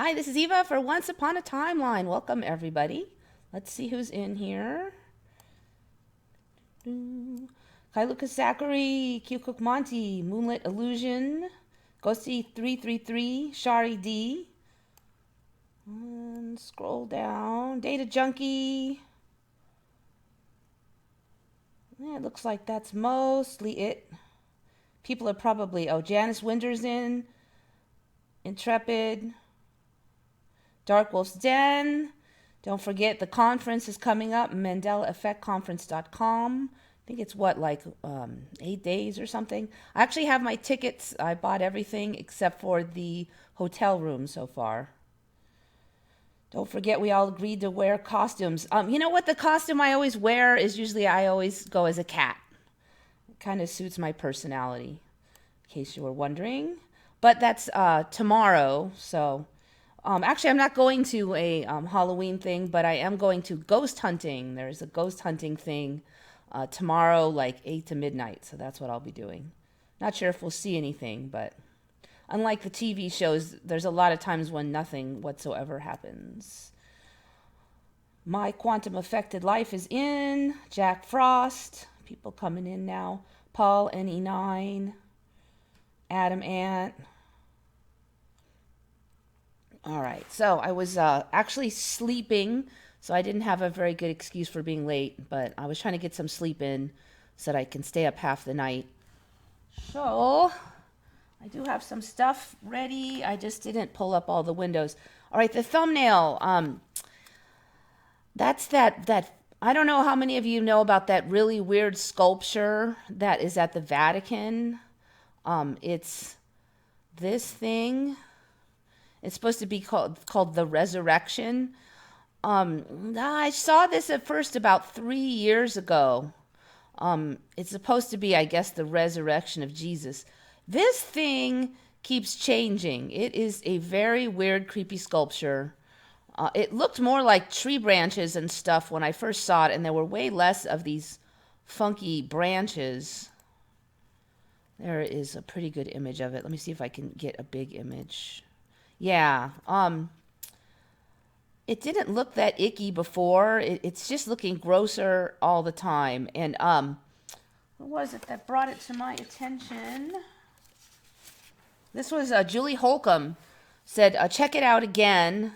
Hi, this is Eva for Once Upon a Timeline. Welcome, everybody. Let's see who's in here. Kai Lucas Zachary, Q Cook Monty, Moonlit Illusion, Ghosty 333, Shari D. And scroll down. Data Junkie. Yeah, it looks like that's mostly it. People are probably, Janice Winder's in. Intrepid. Dark Wolf's Den. Don't forget the conference is coming up, MandelaEffectConference.com. I think it's 8 days or something. I actually have my tickets. I bought everything except for the hotel room so far. Don't forget we all agreed to wear costumes. You know what? The costume I always wear is usually I always go as a cat. It kind of suits my personality, in case you were wondering. But that's tomorrow, so... actually, I'm not going to a Halloween thing, but I am going to ghost hunting. There's a ghost hunting thing tomorrow, like 8 to midnight. So that's what I'll be doing. Not sure if we'll see anything, but unlike the TV shows, there's a lot of times when nothing whatsoever happens. My Quantum Affected Life is in. Jack Frost. People coming in now. Paul, NE9. Adam Ant. All right, so I was actually sleeping, so I didn't have a very good excuse for being late, but I was trying to get some sleep in so that I can stay up half the night. So I do have some stuff ready. I just didn't pull up all the windows. All right, the thumbnail. That's that. I don't know how many of you know about that really weird sculpture that is at the Vatican. It's this thing. It's supposed to be called the Resurrection. I saw this at first about 3 years ago. It's supposed to be, I guess, the resurrection of Jesus. This thing keeps changing. It is a very weird, creepy sculpture. It looked more like tree branches and stuff when I first saw it, and there were way less of these funky branches. There is a pretty good image of it. Let me see if I can get a big image. Yeah, it didn't look that icky before. It's just looking grosser all the time. And what was it that brought it to my attention? This was Julie Holcomb said, check it out again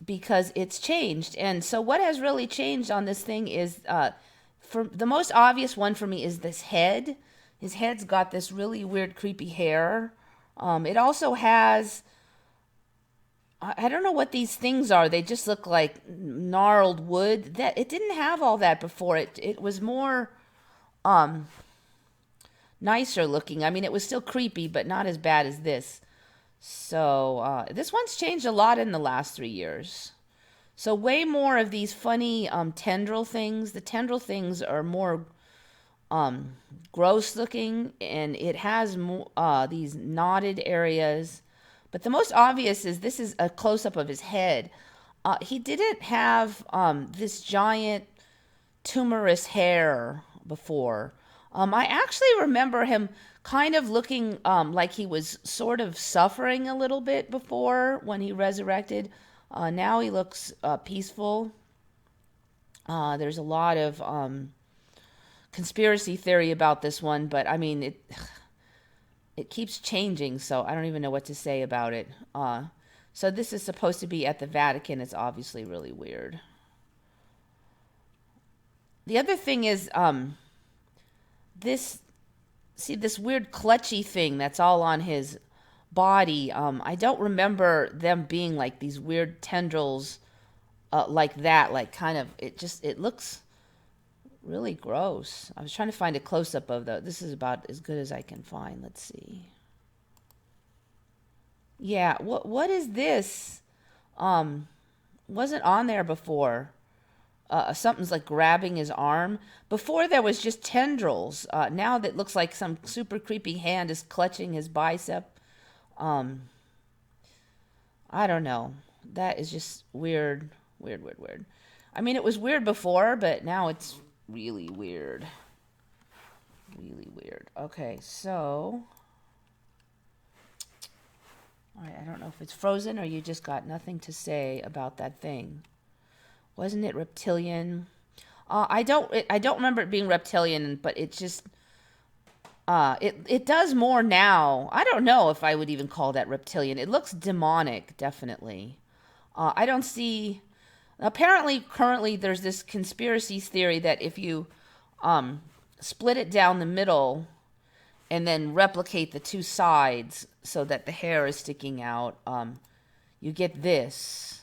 because it's changed. And so what has really changed on this thing is, for the most obvious one for me is this head. His head's got this really weird, creepy hair. It also has... I don't know what these things are. They just look like gnarled wood. That it didn't have all that before. It was more nicer looking. I mean, it was still creepy, but not as bad as this. So this one's changed a lot in the last 3 years. So way more of these funny tendril things. The tendril things are more gross looking, and it has these knotted areas. But the most obvious is this is a close-up of his head. He didn't have this giant tumorous hair before. I actually remember him kind of looking like he was sort of suffering a little bit before when he resurrected. Now he looks peaceful. There's a lot of conspiracy theory about this one, but I mean, it keeps changing, so I don't even know what to say about it. So this is supposed to be at the Vatican. It's obviously really weird. The other thing is this weird clutchy thing that's all on his body. I don't remember them being like these weird tendrils like that. Like kind of, it looks really gross. I was trying to find a close-up of this is about as good as I can find. Let's see. Yeah, what is this? Wasn't on there before. Something's like grabbing his arm. Before there was just tendrils. Now that looks like some super creepy hand is clutching his bicep. I don't know. That is just weird. Weird. I mean, it was weird before, but now it's really weird. Okay, so All right, I don't know if it's frozen or you just got nothing to say about that thing. Wasn't it reptilian? I don't remember it being reptilian, but it just it does more now. I don't know if I would even call that reptilian. It looks demonic, definitely. I don't see. Apparently, currently, there's this conspiracy theory that if you split it down the middle and then replicate the two sides so that the hair is sticking out, you get this.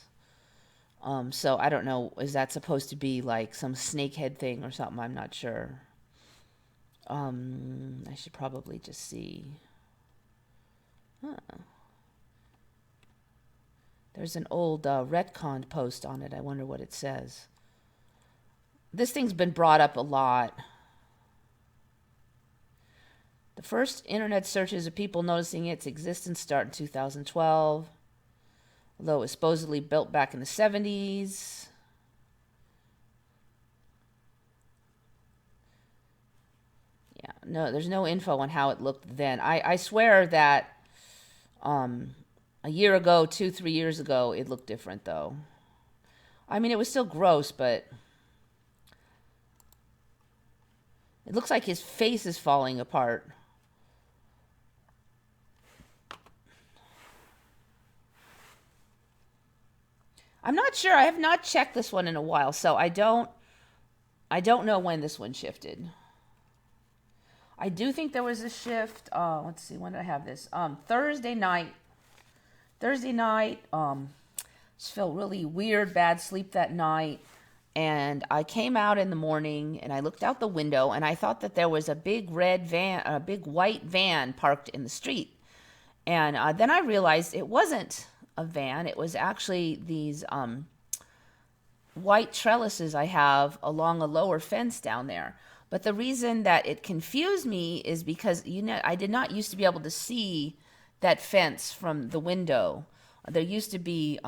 So I don't know, is that supposed to be like some snakehead thing or something? I'm not sure. I should probably just see. Huh. There's an old retconned post on it. I wonder what it says. This thing's been brought up a lot. The first internet searches of people noticing its existence start in 2012, although it was supposedly built back in the 70s. Yeah, no, there's no info on how it looked then. I swear that a year ago, 2-3 years ago, it looked different though. I mean, it was still gross, but it looks like his face is falling apart. I'm not sure. I have not checked this one in a while, so I don't know when this one shifted. I do think there was a shift. Let's see, when did I have this? Thursday night. Just felt really weird, bad sleep that night. And I came out in the morning and I looked out the window and I thought that there was a big white van parked in the street. And then I realized it wasn't a van. It was actually these white trellises I have along a lower fence down there. But the reason that it confused me is because, I did not used to be able to see that fence from the window. There used to be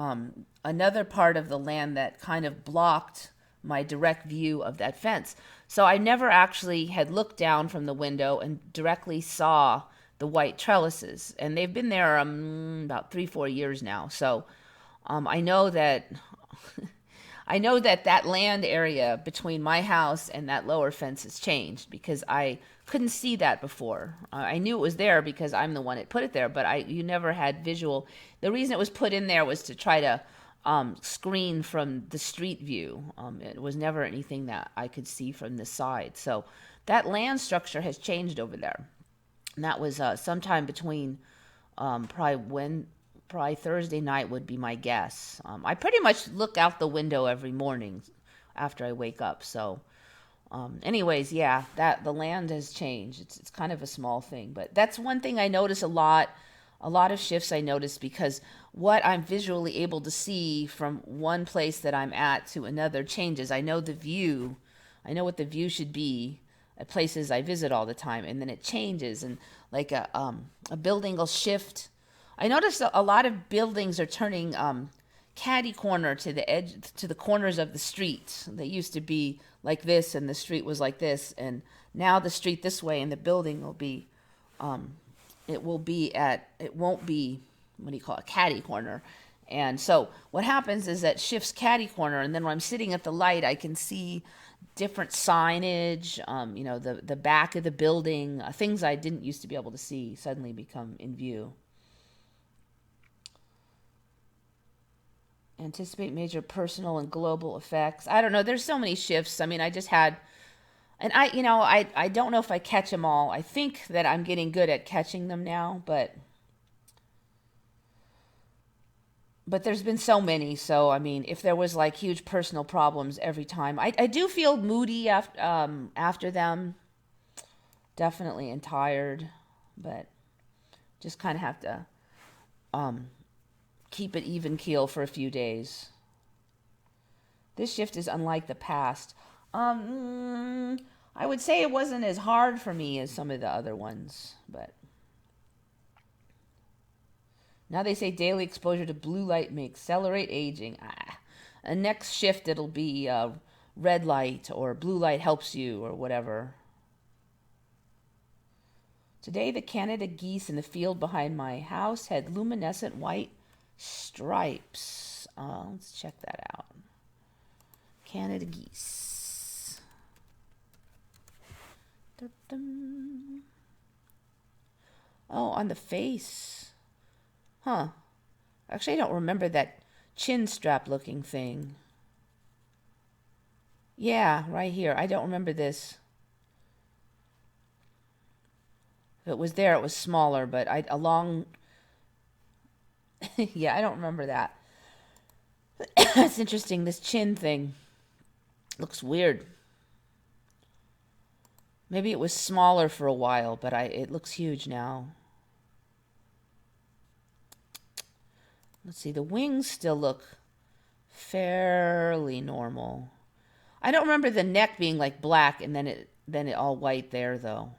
another part of the land that kind of blocked my direct view of that fence. So I never actually had looked down from the window and directly saw the white trellises. And they've been there about 3-4 years now. So I know that that land area between my house and that lower fence has changed because I couldn't see that before. I knew it was there because I'm the one that put it there, but you never had visual. The reason it was put in there was to try to screen from the street view. It was never anything that I could see from the side. So that land structure has changed over there. And that was sometime between probably Thursday night would be my guess. I pretty much look out the window every morning after I wake up. So anyways, yeah, that the land has changed. It's kind of a small thing, but that's one thing I notice a lot of shifts I notice because what I'm visually able to see from one place that I'm at to another changes. I know the view. I know what the view should be at places I visit all the time, and then it changes, and like a building will shift. I noticed a lot of buildings are turning catty corner to the edge, to the corners of the street. They used to be like this, and the street was like this, and now the street this way, and the building will be, it won't be, what do you call it, catty corner. And so what happens is that shifts catty corner, and then when I'm sitting at the light, I can see different signage, the back of the building, things I didn't used to be able to see suddenly become in view. Anticipate major personal and global effects. I don't know. There's so many shifts. I mean, I just had, and I don't know if I catch them all. I think that I'm getting good at catching them now, but there's been so many. So, I mean, if there was like huge personal problems every time, I do feel moody after them, definitely, and tired, but just kind of have to keep it even keel for a few days. This shift is unlike the past. I would say it wasn't as hard for me as some of the other ones, but now they say daily exposure to blue light may accelerate aging. And next shift it'll be red light or blue light helps you or whatever. Today, the Canada geese in the field behind my house had luminescent white stripes. Let's check that out. Canada geese. Dun-dun. Oh, on the face. Huh. Actually, I don't remember that chin strap looking thing. Yeah, right here. I don't remember this. If it was there, it was smaller, but yeah, I don't remember that. That's interesting. This chin thing looks weird. Maybe it was smaller for a while, but it looks huge now. Let's see. The wings still look fairly normal. I don't remember the neck being like black and then it all white there though.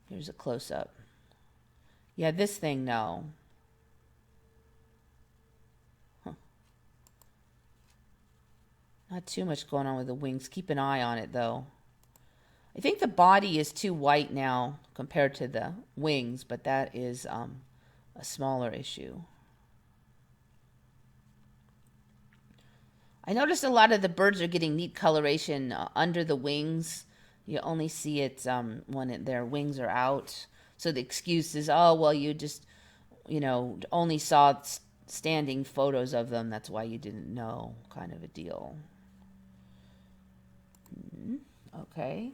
Here's a close up. Yeah, this thing, no. Huh. Not too much going on with the wings. Keep an eye on it though. I think the body is too white now compared to the wings, but that is a smaller issue. I noticed a lot of the birds are getting neat coloration under the wings. You only see it when their wings are out. So the excuse is, oh, well, you just, only saw standing photos of them. That's why you didn't know, kind of a deal. Okay.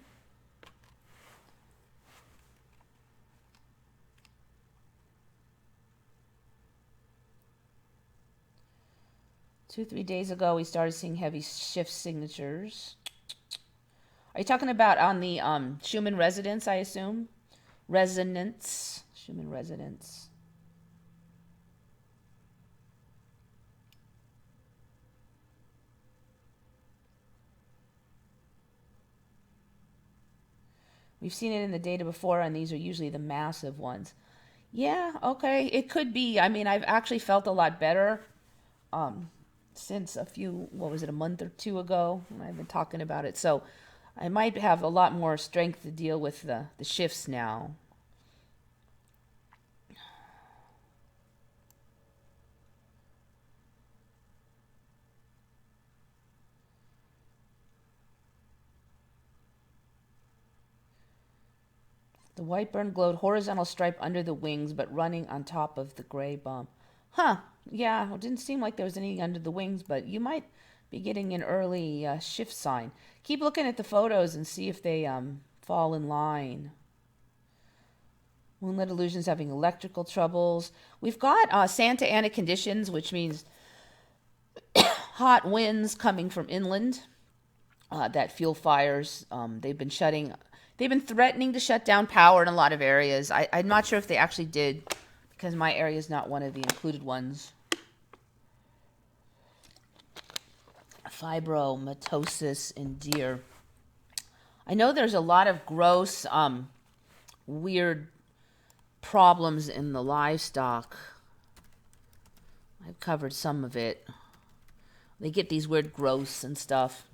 Two, 3 days ago, we started seeing heavy shift signatures. Are you talking about on the Schumann resonance, I assume? Resonance. Schumann resonance. We've seen it in the data before, and these are usually the massive ones. Yeah, okay, it could be. I mean, I've actually felt a lot better since a month or two ago when I've been talking about it. So I might have a lot more strength to deal with the shifts now. The white burn glowed horizontal stripe under the wings, but running on top of the gray bump. Huh, yeah, it didn't seem like there was anything under the wings, but you might be getting an early shift sign. Keep looking at the photos and see if they fall in line. Moonlit illusions having electrical troubles. We've got Santa Ana conditions, which means hot winds coming from inland that fuel fires. They've been threatening to shut down power in a lot of areas. I'm not sure if they actually did, because my area is not one of the included ones. Fibromatosis in deer. I know there's a lot of gross, weird problems in the livestock. I've covered some of it. They get these weird growths and stuff.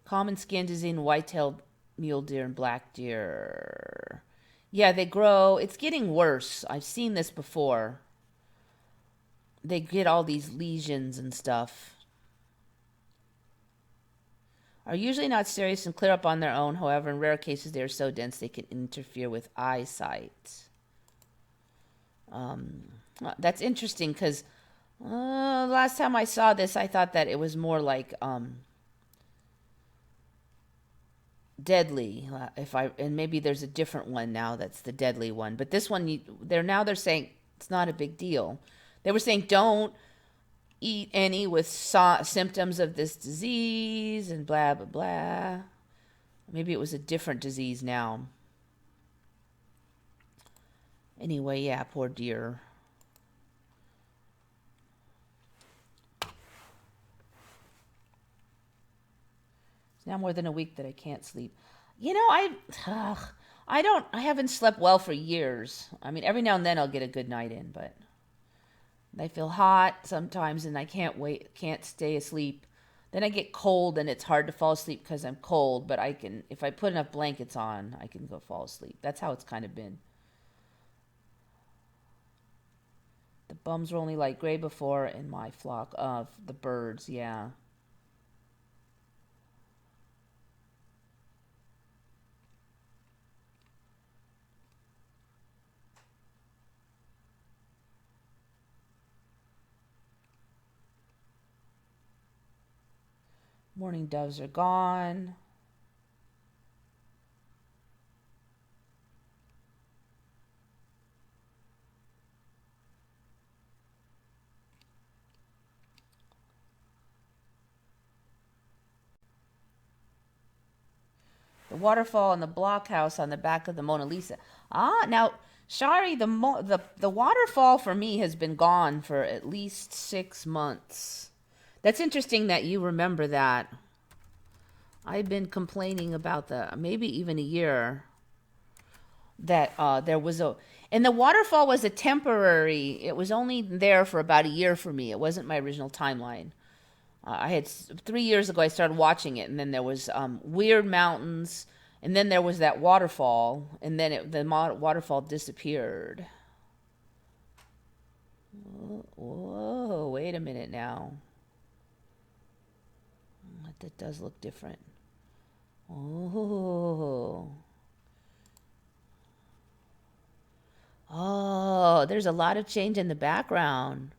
Common skin disease in white-tailed mule deer and black deer. Yeah, they grow. It's getting worse. I've seen this before. They get all these lesions and stuff. Are usually not serious and clear up on their own. However, in rare cases, they are so dense they can interfere with eyesight. That's interesting because last time I saw this, I thought that it was more like deadly. And maybe there's a different one now that's the deadly one. But this one, they're saying it's not a big deal. They were saying don't eat any with symptoms of this disease and blah, blah, blah. Maybe it was a different disease now. Anyway, yeah, poor deer. It's now more than a week that I can't sleep. I haven't slept well for years. I mean, every now and then I'll get a good night in, but I feel hot sometimes and I can't stay asleep. Then I get cold and it's hard to fall asleep because I'm cold, but I can, if I put enough blankets on, I can go fall asleep. That's how it's kind of been. The bums were only light gray before in my flock of the birds, yeah. Mourning doves are gone. The waterfall and the blockhouse on the back of the Mona Lisa. Ah, now, Shari, the waterfall for me has been gone for at least 6 months. That's interesting that you remember that. I've been complaining about maybe even a year, that there was and the waterfall was a temporary, it was only there for about a year for me. It wasn't my original timeline. I had 3 years ago I started watching it, and then there was weird mountains, and then there was that waterfall, and then the waterfall disappeared. Whoa, wait a minute now. That does look different. Oh, there's a lot of change in the background.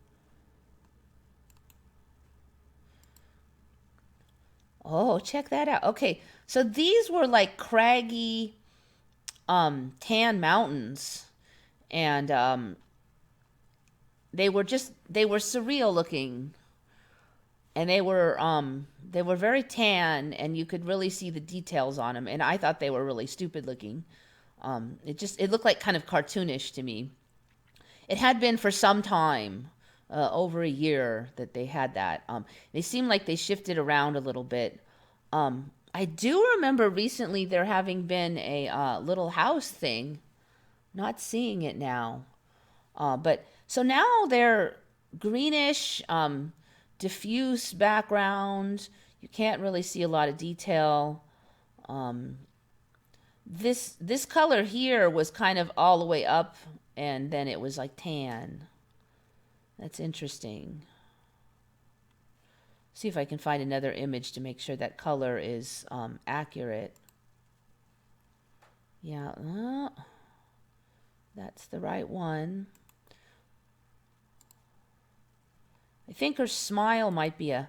Oh, check that out. Okay, so these were like craggy, tan mountains, and they were surreal looking, and they were very tan, and you could really see the details on them. And I thought they were really stupid looking. It looked like kind of cartoonish to me. It had been for some time. Over a year that they had that. They seem like they shifted around a little bit. I do remember recently there having been a little house thing. Not seeing it now. But so now they're greenish, diffuse background. You can't really see a lot of detail. This color here was kind of all the way up, and then it was like tan. That's interesting. See if I can find another image to make sure that color is accurate. Yeah, that's the right one. I think her smile might be a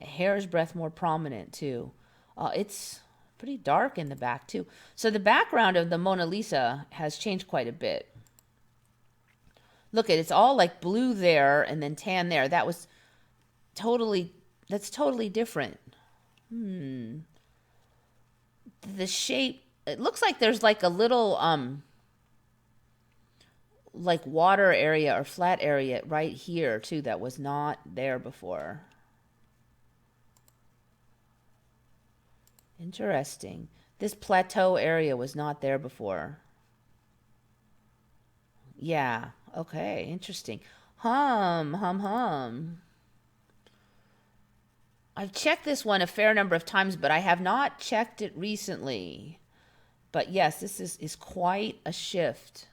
hair's breadth more prominent too. It's pretty dark in the back too. So the background of the Mona Lisa has changed quite a bit. Look at it's all like blue there and then tan there. That's totally different. The shape, it looks like there's like a little like water area or flat area right here too that was not there before. Interesting. This plateau area was not there before. Yeah. Okay, interesting. Hum. I've checked this one a fair number of times, but I have not checked it recently. But yes, this is quite a shift.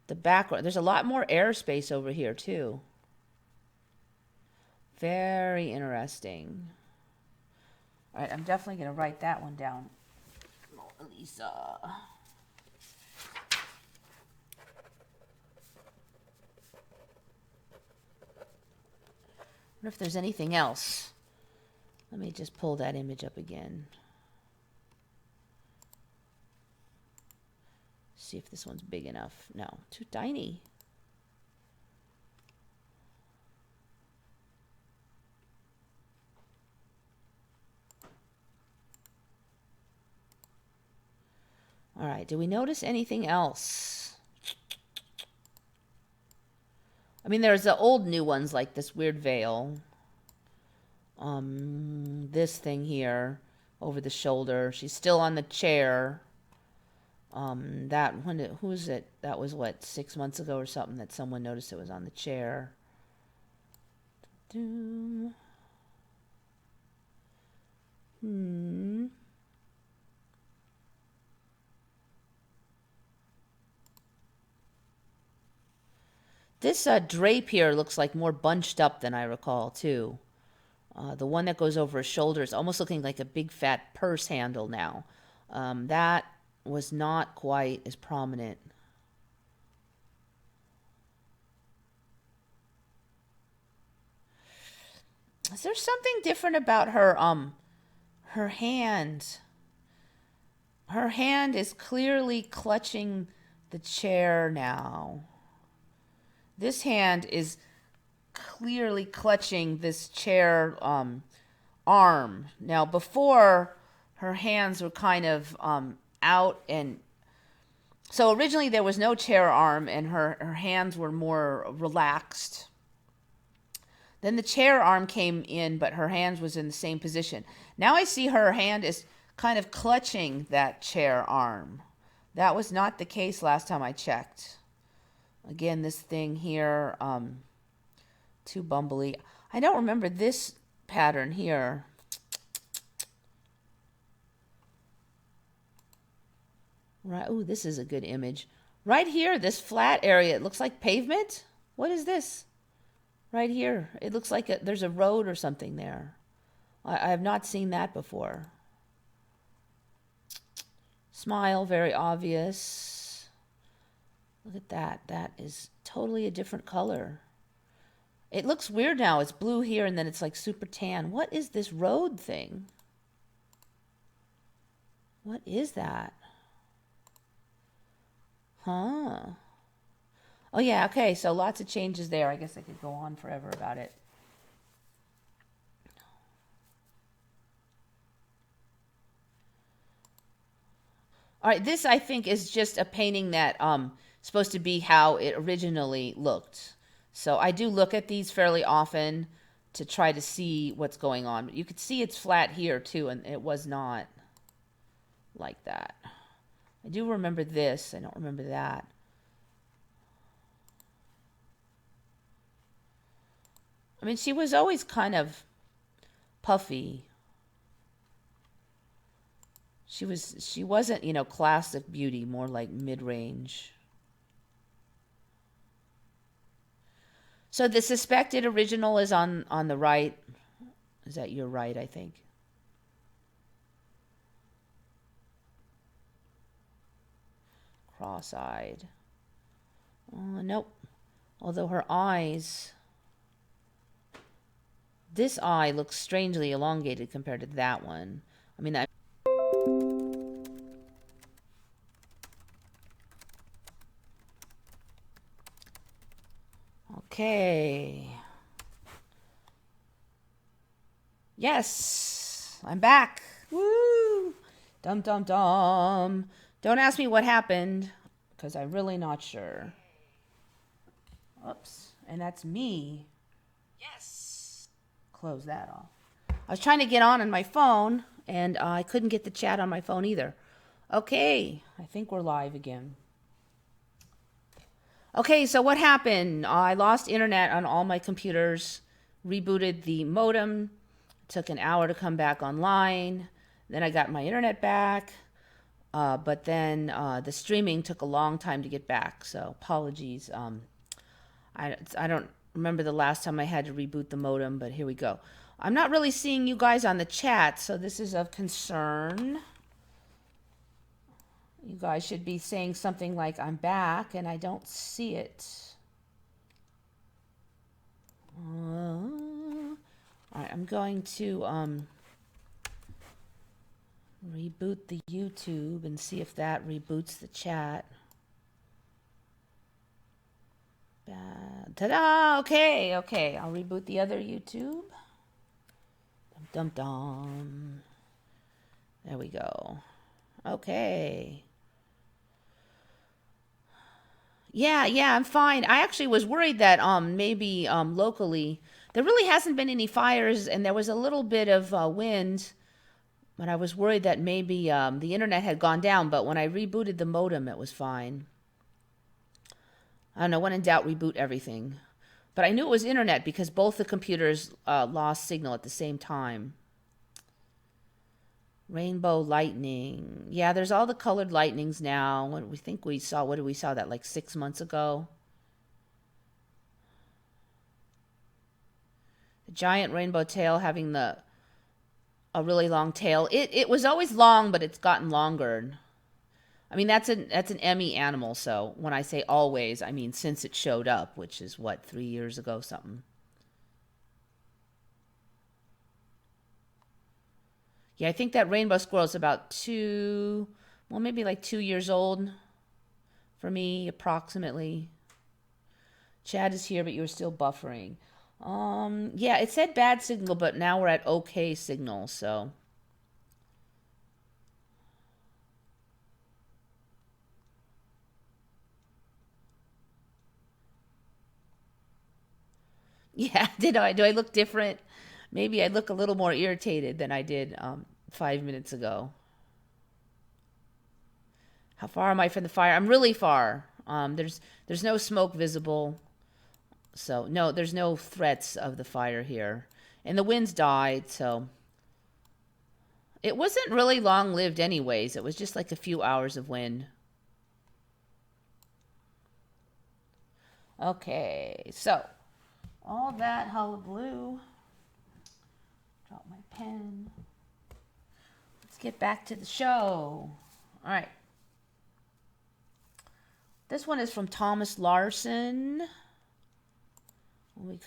The background, there's a lot more airspace over here too. Very interesting. All right, I'm definitely going to write that one down. Mona Lisa. I wonder if there's anything else. Let me just pull that image up again. See if this one's big enough. No, too tiny. All right, do we notice anything else? I mean, there's the old new ones like this weird veil. This thing here over the shoulder. She's still on the chair. Who's it? That was what, 6 months ago or something, that someone noticed it was on the chair. Hmm. This drape here looks like more bunched up than I recall, too. The one that goes over his shoulders, almost looking like a big fat purse handle now. That was not quite as prominent. Is there something different about her hand? Her hand is clearly clutching the chair now. This hand is clearly clutching this chair arm. Now, before, her hands were kind of out, and so originally there was no chair arm, and her hands were more relaxed. Then the chair arm came in, but her hands was in the same position. Now I see her hand is kind of clutching that chair arm. That was not the case last time I checked. Again, this thing here, too bumbly. I don't remember this pattern here. Right. Ooh, this is a good image. Right here, this flat area, it looks like pavement. What is this? Right here. It looks like there's a road or something there. I have not seen that before. Smile, very obvious. Look at that. That is totally a different color. It looks weird now. It's blue here and then it's like super tan. What is this road thing? What is that? Huh. Oh, yeah. Okay. So lots of changes there. I guess I could go on forever about it. All right. This, I think, is just a painting that supposed to be how it originally looked. So I do look at these fairly often to try to see what's going on. But you could see it's flat here, too, and it was not like that. I do remember this. I don't remember that. I mean, she was always kind of puffy. She wasn't, you know, classic beauty, more like mid-range. So the suspected original is on the right. Is that your right, I think? Cross-eyed. Nope. Although her eyes... This eye looks strangely elongated compared to that one. I mean, okay. Yes, I'm back. Woo! Dum dum dum. Don't ask me what happened, because I'm really not sure. Oops, and that's me. Yes. Close that off. I was trying to get on my phone, and I couldn't get the chat on my phone either. Okay, I think we're live again. Okay, so what happened? I lost internet on all my computers, rebooted the modem, took an hour to come back online, then I got my internet back, but then the streaming took a long time to get back, so apologies. I don't remember the last time I had to reboot the modem, but here we go. I'm not really seeing you guys on the chat, so this is of concern. You guys should be saying something like, I'm back, and I don't see it. All right, I'm going to reboot the YouTube and see if that reboots the chat. Ta-da! Okay. I'll reboot the other YouTube. Dum dum dum. There we go. Okay. Yeah, I'm fine. I actually was worried that maybe locally there really hasn't been any fires, and there was a little bit of wind, but I was worried that maybe the internet had gone down. But when I rebooted the modem, it was fine. I don't know. When in doubt, reboot everything. But I knew it was internet because both the computers lost signal at the same time. Rainbow lightning. Yeah, there's all the colored lightnings now. What we think we saw, what did we saw that like 6 months ago? The giant rainbow tail having a really long tail. It was always long, but it's gotten longer. I mean, that's an Emmy animal, so when I say always, I mean since it showed up, which is what, 3 years ago, something. Yeah, I think that rainbow squirrel is about well, maybe like 2 years old for me, approximately. Chad is here, but you were still buffering. Yeah, it said bad signal, but now we're at okay signal, so. Yeah, do I look different? Maybe I look a little more irritated than I did 5 minutes ago. How far am I from the fire? I'm really far. There's no smoke visible, so no, there's no threats of the fire here, and the winds died, so it wasn't really long lived, anyways. It was just like a few hours of wind. Okay, so all that hullabaloo. Drop my pen. Let's get back to the show. All right. This one is from Thomas Larson.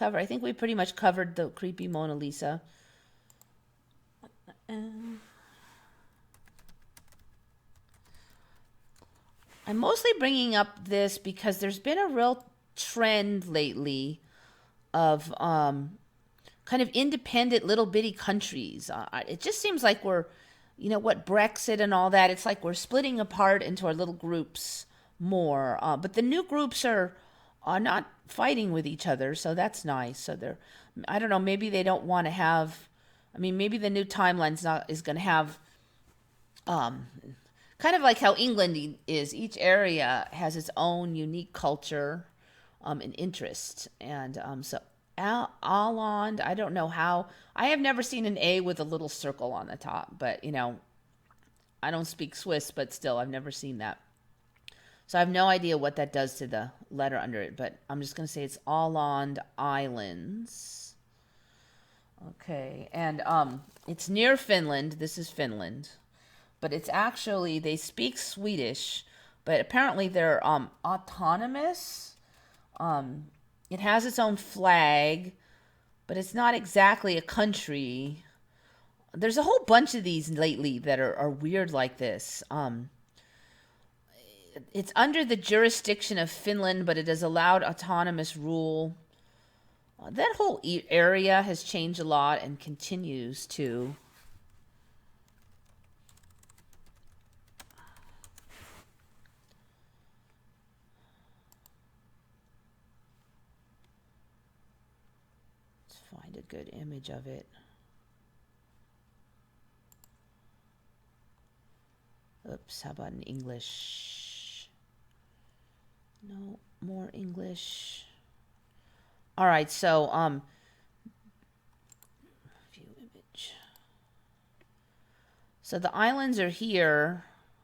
I think we pretty much covered the creepy Mona Lisa. I'm mostly bringing up this because there's been a real trend lately of kind of independent little bitty countries. It just seems like we're, what Brexit and all that, it's like we're splitting apart into our little groups more. But the new groups are not fighting with each other, so that's nice. So I don't know, maybe they don't want to have, maybe the new timeline's is going to have, kind of like how England is. Each area has its own unique culture, and interest. And so Alond, I don't know how. I have never seen an A with a little circle on the top, but I don't speak Swiss, but still, I've never seen that. So I have no idea what that does to the letter under it, but I'm just going to say it's Åland Islands. Okay, and it's near Finland. This is Finland. But it's actually, they speak Swedish, but apparently they're autonomous. It has its own flag, but it's not exactly a country. There's a whole bunch of these lately that are weird like this. It's under the jurisdiction of Finland, but it has allowed autonomous rule. That whole area has changed a lot and continues to. Let's find a good image of it. Oops, how about in English? No, more English. All right, so view image. So the islands are here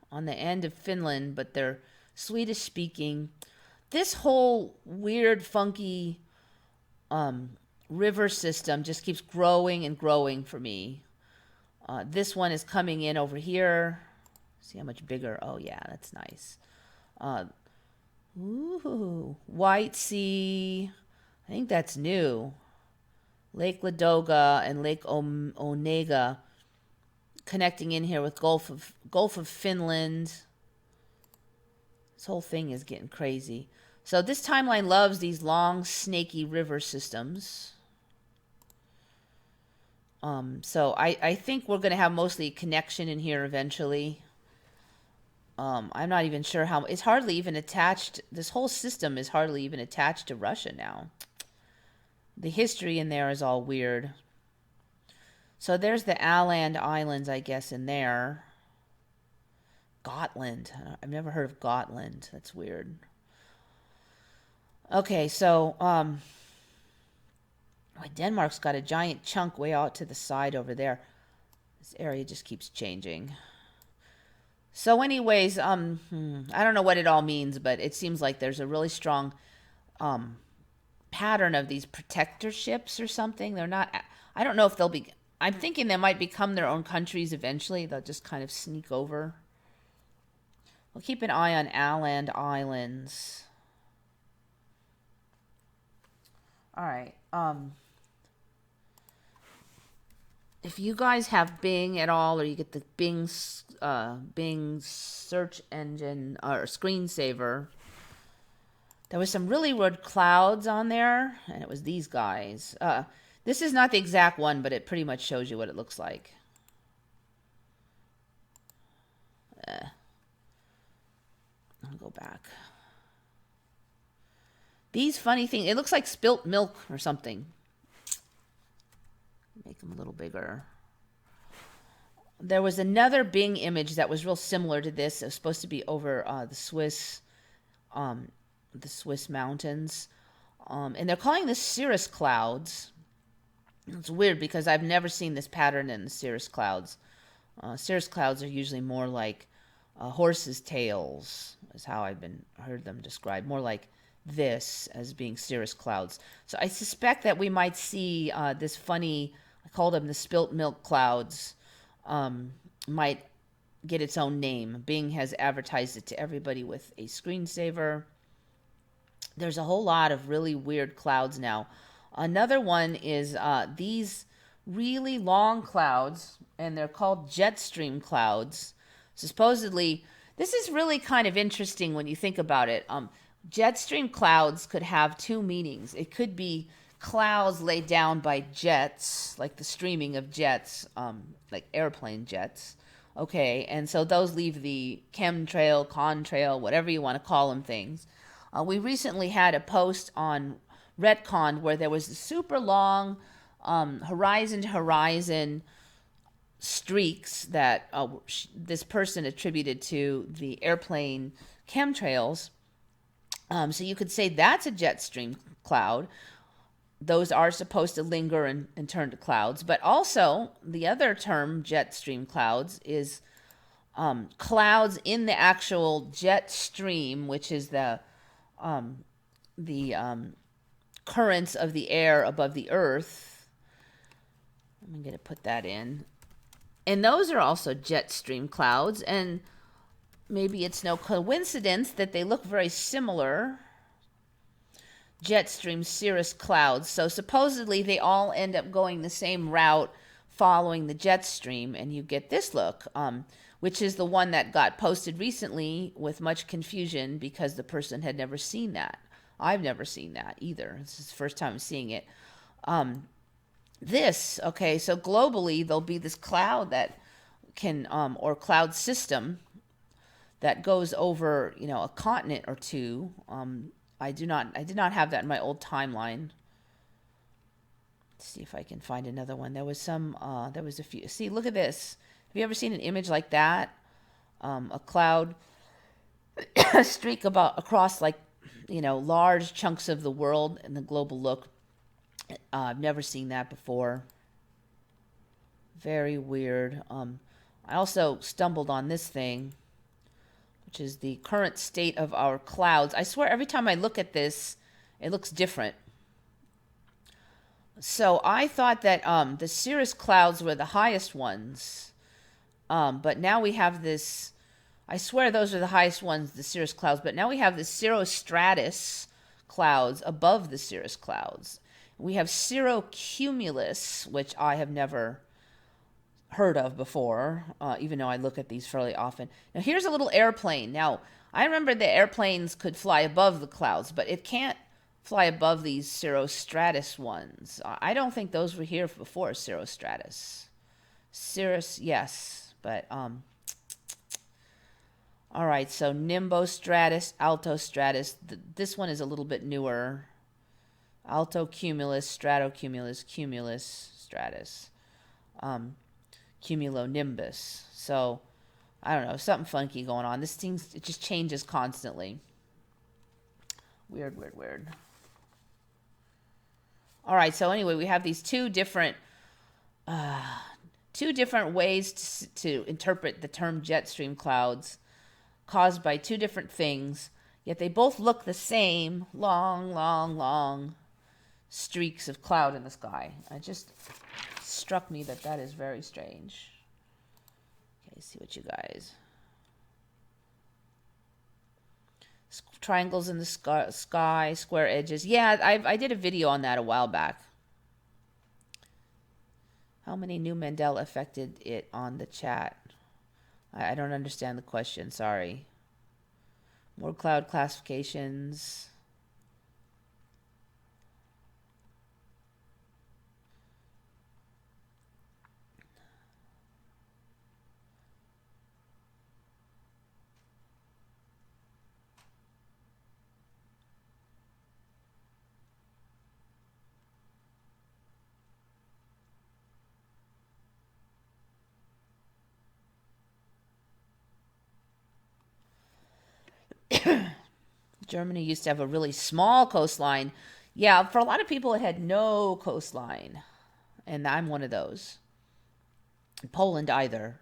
on the end of Finland, but they're Swedish speaking. This whole weird, funky river system just keeps growing and growing for me. This one is coming in over here. See how much bigger? Oh yeah, that's nice. Ooh, White Sea. I think that's new. Lake Ladoga and Lake Onega connecting in here with Gulf of Finland. This whole thing is getting crazy. So this timeline loves these long, snaky river systems. So I think we're going to have mostly connection in here eventually. I'm not even sure how. It's hardly even attached. This whole system is hardly even attached to Russia now. The history in there is all weird. So there's the Åland Islands, I guess, in there. Gotland. I've never heard of Gotland. That's weird. Okay, so Denmark's got a giant chunk way out to the side over there. This area just keeps changing. So anyways, I don't know what it all means, but it seems like there's a really strong pattern of these protector ships or something. They're not, I don't know if they'll be, I'm thinking they might become their own countries eventually. They'll just kind of sneak over. We'll keep an eye on Åland Islands. All right. If you guys have Bing at all, or you get the Bing search engine or screensaver, there was some really weird clouds on there, and it was these guys. This is not the exact one, but it pretty much shows you what it looks like. I'll go back. These funny things, it looks like spilt milk or something. Make them a little bigger. There was another Bing image that was real similar to this. It was supposed to be over the Swiss mountains. And they're calling this cirrus clouds. It's weird because I've never seen this pattern in the cirrus clouds. Cirrus clouds are usually more like horses' tails, is how I've heard them described. More like this as being cirrus clouds. So I suspect that we might see this funny, I call them the spilt milk clouds, might get its own name. Bing has advertised it to everybody with a screensaver. There's a whole lot of really weird clouds now. Another one is these really long clouds, and they're called jet stream clouds. Supposedly, this is really kind of interesting when you think about it. Jet stream clouds could have two meanings. It could be clouds laid down by jets, like the streaming of jets, like airplane jets. Okay, and so those leave the chemtrail, contrail, whatever you want to call them things. We recently had a post on Retcon where there was a super long horizon to horizon streaks that this person attributed to the airplane chemtrails. So you could say that's a jet stream cloud. Those are supposed to linger and turn to clouds. But also, the other term, jet stream clouds, is clouds in the actual jet stream, which is the currents of the air above the earth. I'm going to put that in. And those are also jet stream clouds, and maybe it's no coincidence that they look very similar. Jet stream cirrus clouds. So supposedly they all end up going the same route following the jet stream, and you get this look, which is the one that got posted recently with much confusion because the person had never seen that. I've never seen that either. This is the first time I'm seeing it. Okay, so globally there'll be this cloud that can, or cloud system that goes over, a continent or two. I did not have that in my old timeline. Let's see if I can find another one. There was a few. See, look at this. Have you ever seen an image like that? A cloud streak across large chunks of the world in the global look. I've never seen that before. Very weird. I also stumbled on this thing, which is the current state of our clouds. I swear every time I look at this, it looks different. So I thought that the cirrus clouds were the highest ones, but now we have this, I swear those are the highest ones, the cirrus clouds, but now we have the cirrostratus clouds above the cirrus clouds. We have cirrocumulus, which I have never heard of before, even though I look at these fairly often. Now here's a little airplane. Now I remember the airplanes could fly above the clouds, but it can't fly above these cirrostratus ones. I don't think those were here before cirrostratus. Cirrus, yes, but all right, so nimbostratus, altostratus. This one is a little bit newer. Altocumulus, stratocumulus, cumulus, stratus, cumulonimbus. So, I don't know, something funky going on. This thing, it just changes constantly. Weird. All right, so anyway, we have these two different two different ways to interpret the term jet stream clouds caused by two different things, yet they both look the same, long, long, long streaks of cloud in the sky. It just struck me that that is very strange. Okay, see what you guys... Triangles in the sky, square edges. Yeah, I did a video on that a while back. How many new Mandela affected it on the chat? I don't understand the question, sorry. More cloud classifications. Germany used to have a really small coastline. Yeah, for a lot of people, it had no coastline. And I'm one of those. Poland either.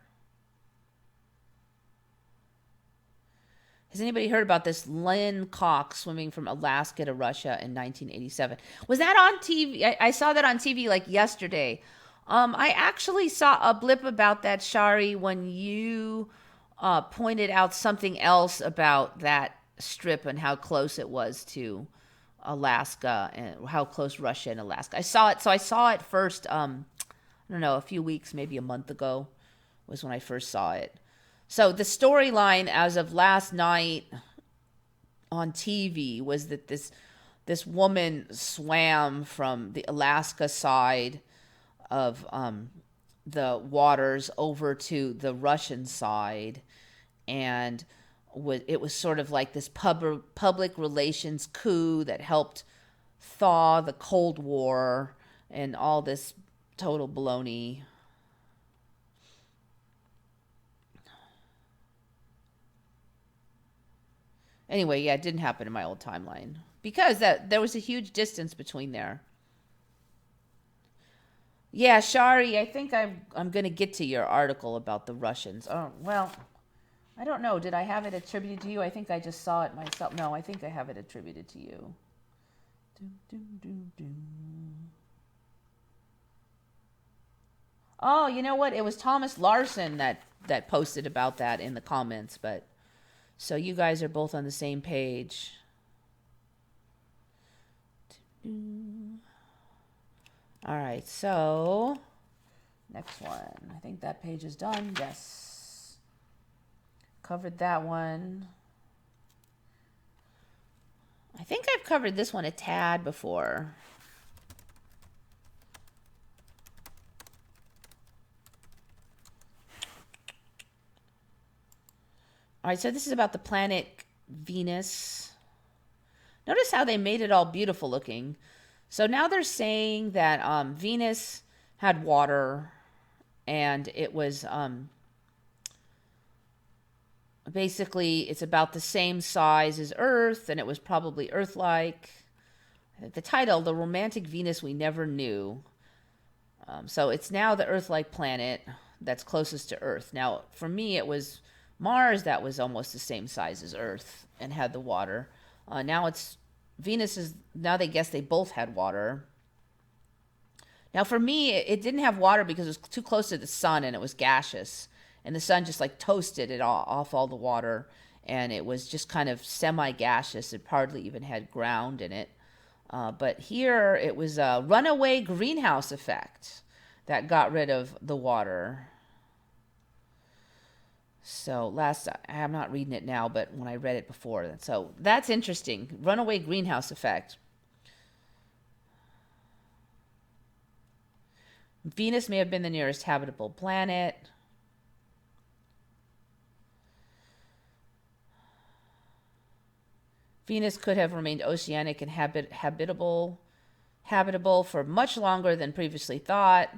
Has anybody heard about this Lynn Cox swimming from Alaska to Russia in 1987? Was that on TV? I saw that on TV like yesterday. I actually saw a blip about that, Shari, when you pointed out something else about that strip and how close it was to Alaska and how close Russia and Alaska. I saw it. So I saw it first, I don't know, a few weeks, maybe a month ago was when I first saw it. So the storyline as of last night on TV was that this woman swam from the Alaska side of the waters over to the Russian side, and it was sort of like this public relations coup that helped thaw the Cold War and all this total baloney. Anyway, yeah, it didn't happen in my old timeline because there was a huge distance between there. Yeah, Shari, I think I'm going to get to your article about the Russians. Oh, well, I don't know. Did I have it attributed to you? I think I just saw it myself. No, I think I have it attributed to you. Oh, you know what? It was Thomas Larson that posted about that in the comments, but so you guys are both on the same page. All right, so next one. I think that page is done. Yes. Covered that one. I think I've covered this one a tad before. All right, so this is about the planet Venus. Notice how they made it all beautiful looking. So now they're saying that Venus had water, and it was basically it's about the same size as Earth, and it was probably Earth-like. The title, The Romantic Venus We Never Knew. So it's now the Earth-like planet that's closest to Earth. Now, for me, it was Mars that was almost the same size as Earth and had the water. Now it's Venus is, now they guess they both had water. Now for me, it didn't have water because it was too close to the sun and it was gaseous. And the sun just like toasted it off all the water. And it was just kind of semi-gaseous. It hardly even had ground in it. But here it was a runaway greenhouse effect that got rid of the water. So I'm not reading it now, but when I read it before. So that's interesting. Runaway greenhouse effect. Venus may have been the nearest habitable planet. Venus could have remained oceanic and habitable for much longer than previously thought.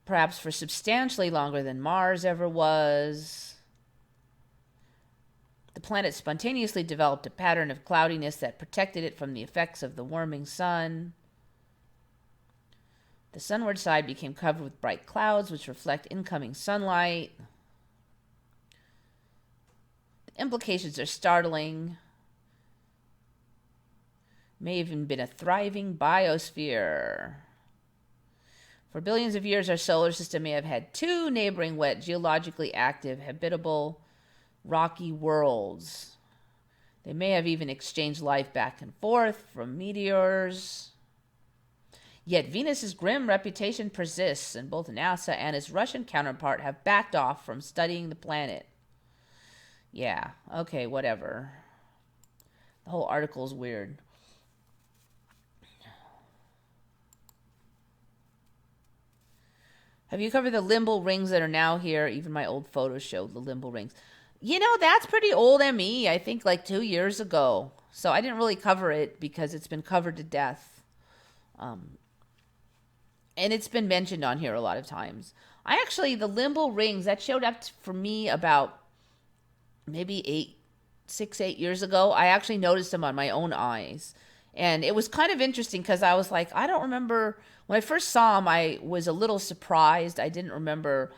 Perhaps for substantially longer than Mars ever was. The planet spontaneously developed a pattern of cloudiness that protected it from the effects of the warming sun. The sunward side became covered with bright clouds, which reflect incoming sunlight. The implications are startling. May have even been a thriving biosphere. For billions of years, our solar system may have had two neighboring wet, geologically active, habitable, rocky worlds. They may have even exchanged life back and forth from meteors. Yet Venus's grim reputation persists, and both NASA and its Russian counterpart have backed off from studying the planet. Yeah, okay, whatever. The whole article is weird. Have you covered the limbal rings that are now here? Even my old photos show the limbal rings. You know, that's pretty old ME. I think like 2 years ago. So I didn't really cover it because it's been covered to death. And it's been mentioned on here a lot of times. The limbal rings, that showed up for me about maybe 8 years ago. I actually noticed them on my own eyes. And it was kind of interesting because I was like, I don't remember. When I first saw them, I was a little surprised. I didn't remember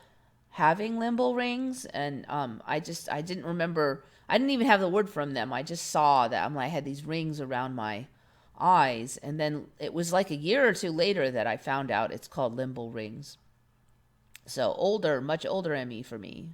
having limbal rings. And I didn't remember. I didn't even have the word from them. I just saw that I had these rings around my eyes. And then it was like a year or two later that I found out it's called limbal rings. So older, much older ME for me.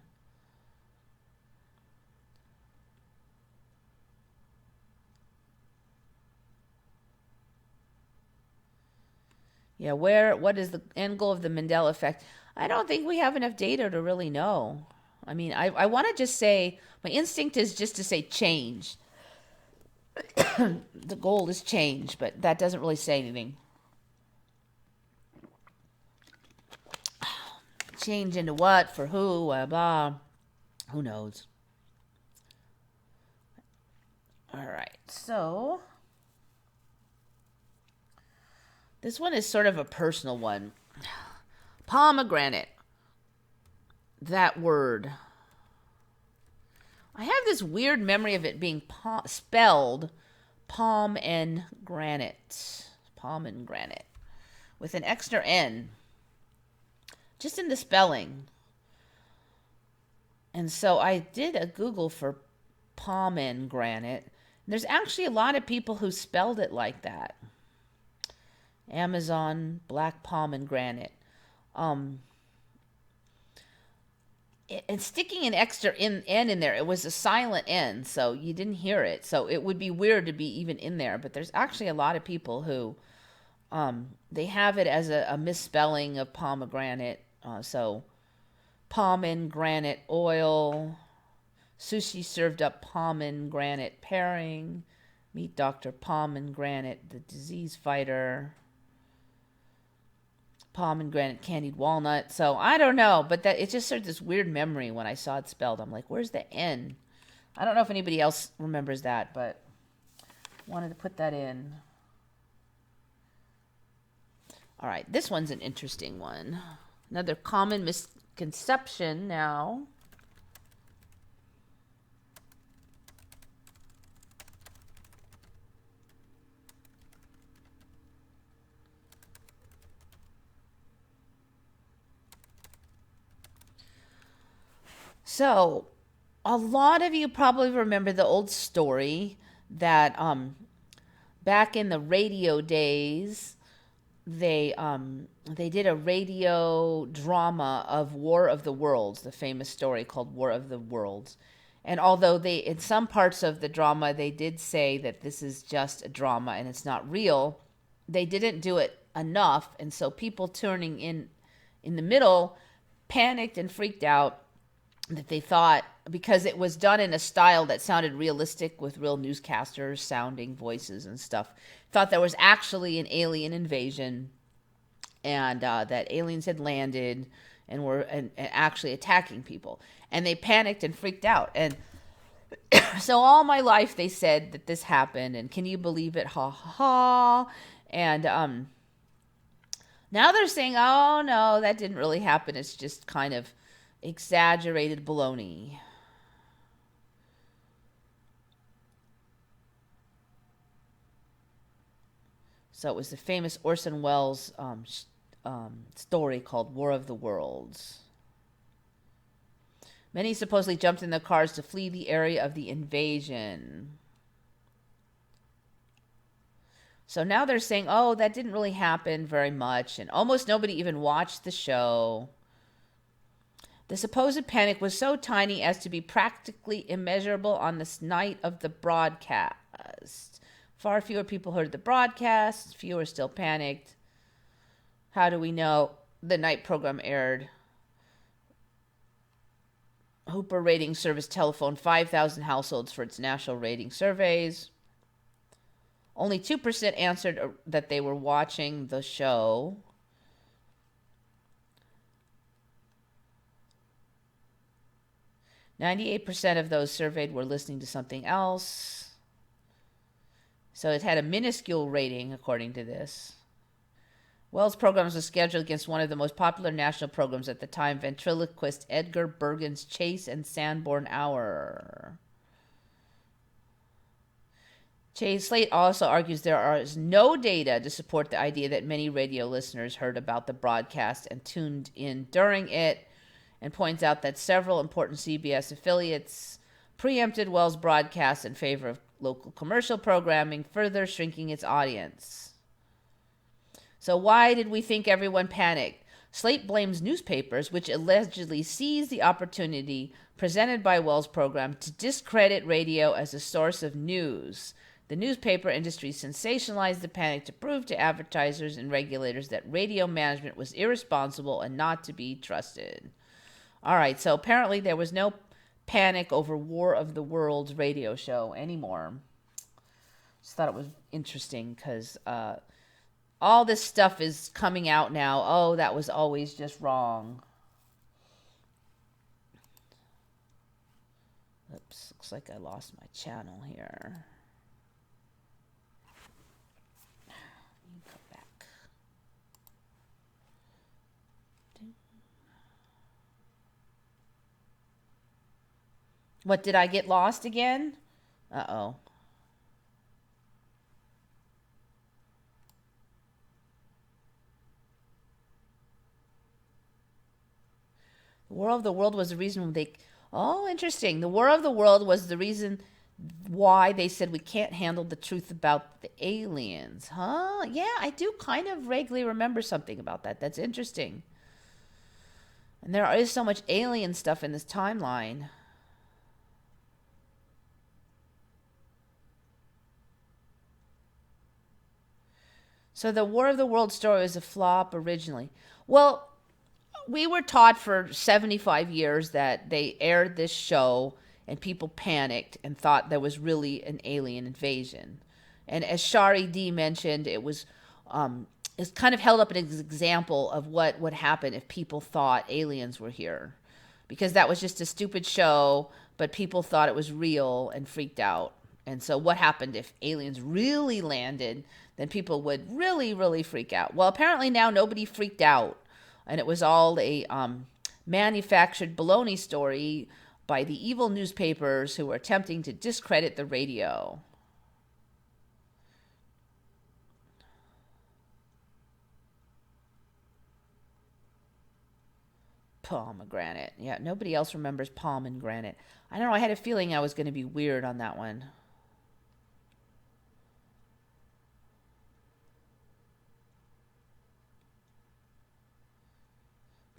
Yeah, what is the end goal of the Mandela effect? I don't think we have enough data to really know. I mean, I want to just say, my instinct is just to say change. The goal is change, but that doesn't really say anything. Change into what, for who, blah. Who knows? All right, so this one is sort of a personal one. Pomegranate. That word. I have this weird memory of it being spelled pomengranate. Pomegranate. With an extra N. Just in the spelling. And so I did a Google for pomegranate. There's actually a lot of people who spelled it like that. Amazon black pomegranate. And sticking an extra N in there, it was a silent N, so you didn't hear it. So it would be weird to be even in there. But there's actually a lot of people who they have it as a misspelling of pomegranate. So pomegranate oil, sushi served up pomegranate pairing, meet Dr. Pomegranate, the disease fighter. Pomegranate candied walnut. So I don't know, but that it just sort of this weird memory when I saw it spelled. I'm like, where's the N? I don't know if anybody else remembers that, but wanted to put that in. All right, this one's an interesting one. Another common misconception now. So, a lot of you probably remember the old story that back in the radio days, they did a radio drama of War of the Worlds, the famous story called War of the Worlds. And although in some parts of the drama, they did say that this is just a drama and it's not real, they didn't do it enough. And so people turning in the middle panicked and freaked out that they thought, because it was done in a style that sounded realistic with real newscasters sounding voices and stuff, thought there was actually an alien invasion and that aliens had landed and were actually attacking people. And they panicked and freaked out. And so all my life they said that this happened, and can you believe it? Ha ha ha. And now they're saying, oh no, that didn't really happen. It's just kind of exaggerated baloney. So it was the famous Orson Welles story called War of the Worlds. Many supposedly jumped in their cars to flee the area of the invasion. So now they're saying, oh, that didn't really happen very much, and almost nobody even watched the show. The supposed panic was so tiny as to be practically immeasurable on this night of the broadcast. Far fewer people heard the broadcast, fewer still panicked. How do we know? The night program aired. Hooper Rating Service telephoned 5,000 households for its national rating surveys. Only 2% answered that they were watching the show. %98 of those surveyed were listening to something else. So it had a minuscule rating, according to this. Wells' programs were scheduled against one of the most popular national programs at the time, ventriloquist Edgar Bergen's Chase and Sanborn Hour. Slate also argues there is no data to support the idea that many radio listeners heard about the broadcast and tuned in during it, and points out that several important CBS affiliates preempted Wells' broadcast in favor of local commercial programming, further shrinking its audience. So why did we think everyone panicked? Slate blames newspapers, which allegedly seized the opportunity presented by Wells' program to discredit radio as a source of news. The newspaper industry sensationalized the panic to prove to advertisers and regulators that radio management was irresponsible and not to be trusted. All right, so apparently there was no panic over War of the Worlds radio show anymore. Just thought it was interesting because all this stuff is coming out now. Oh, that was always just wrong. Oops, looks like I lost my channel here. Go back. What, did I get lost again? Uh-oh. The War of the World was the reason they... Oh, interesting. The War of the World was the reason why they said we can't handle the truth about the aliens. Huh? Yeah, I do kind of vaguely remember something about that. That's interesting. And there is so much alien stuff in this timeline. So the War of the World story was a flop originally. Well, we were taught for 75 years that they aired this show and people panicked and thought there was really an alien invasion. And as Shari D mentioned, it's kind of held up as an example of what would happen if people thought aliens were here. Because that was just a stupid show, but people thought it was real and freaked out. And so what happened if aliens really landed? Then people would really, really freak out. Well, apparently now nobody freaked out. And it was all a manufactured baloney story by the evil newspapers who were attempting to discredit the radio. Pomegranate. Yeah, nobody else remembers pomegranate. I don't know, I had a feeling I was going to be weird on that one.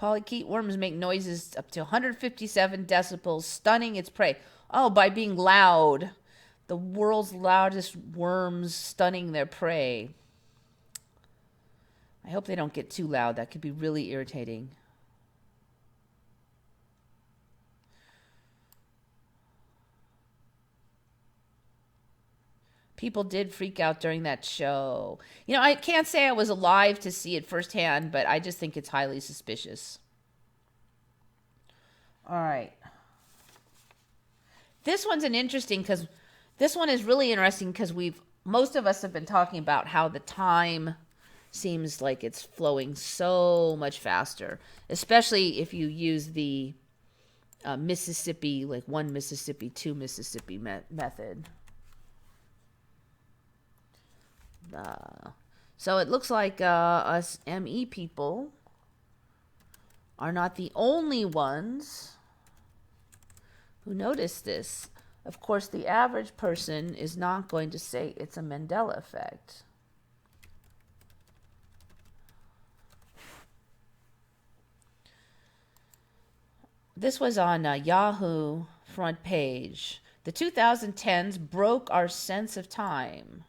Polychaete worms make noises up to 157 decibels, stunning its prey. Oh, by being loud. The world's loudest worms stunning their prey. I hope they don't get too loud. That could be really irritating. People did freak out during that show. You know, I can't say I was alive to see it firsthand, but I just think it's highly suspicious. All right. This one's an interesting because this one is really interesting because most of us have been talking about how the time seems like it's flowing so much faster, especially if you use the Mississippi, like 1 Mississippi, 2 Mississippi method. So it looks like us ME people are not the only ones who notice this. Of course, the average person is not going to say it's a Mandela effect. This was on Yahoo front page. The 2010s broke our sense of time.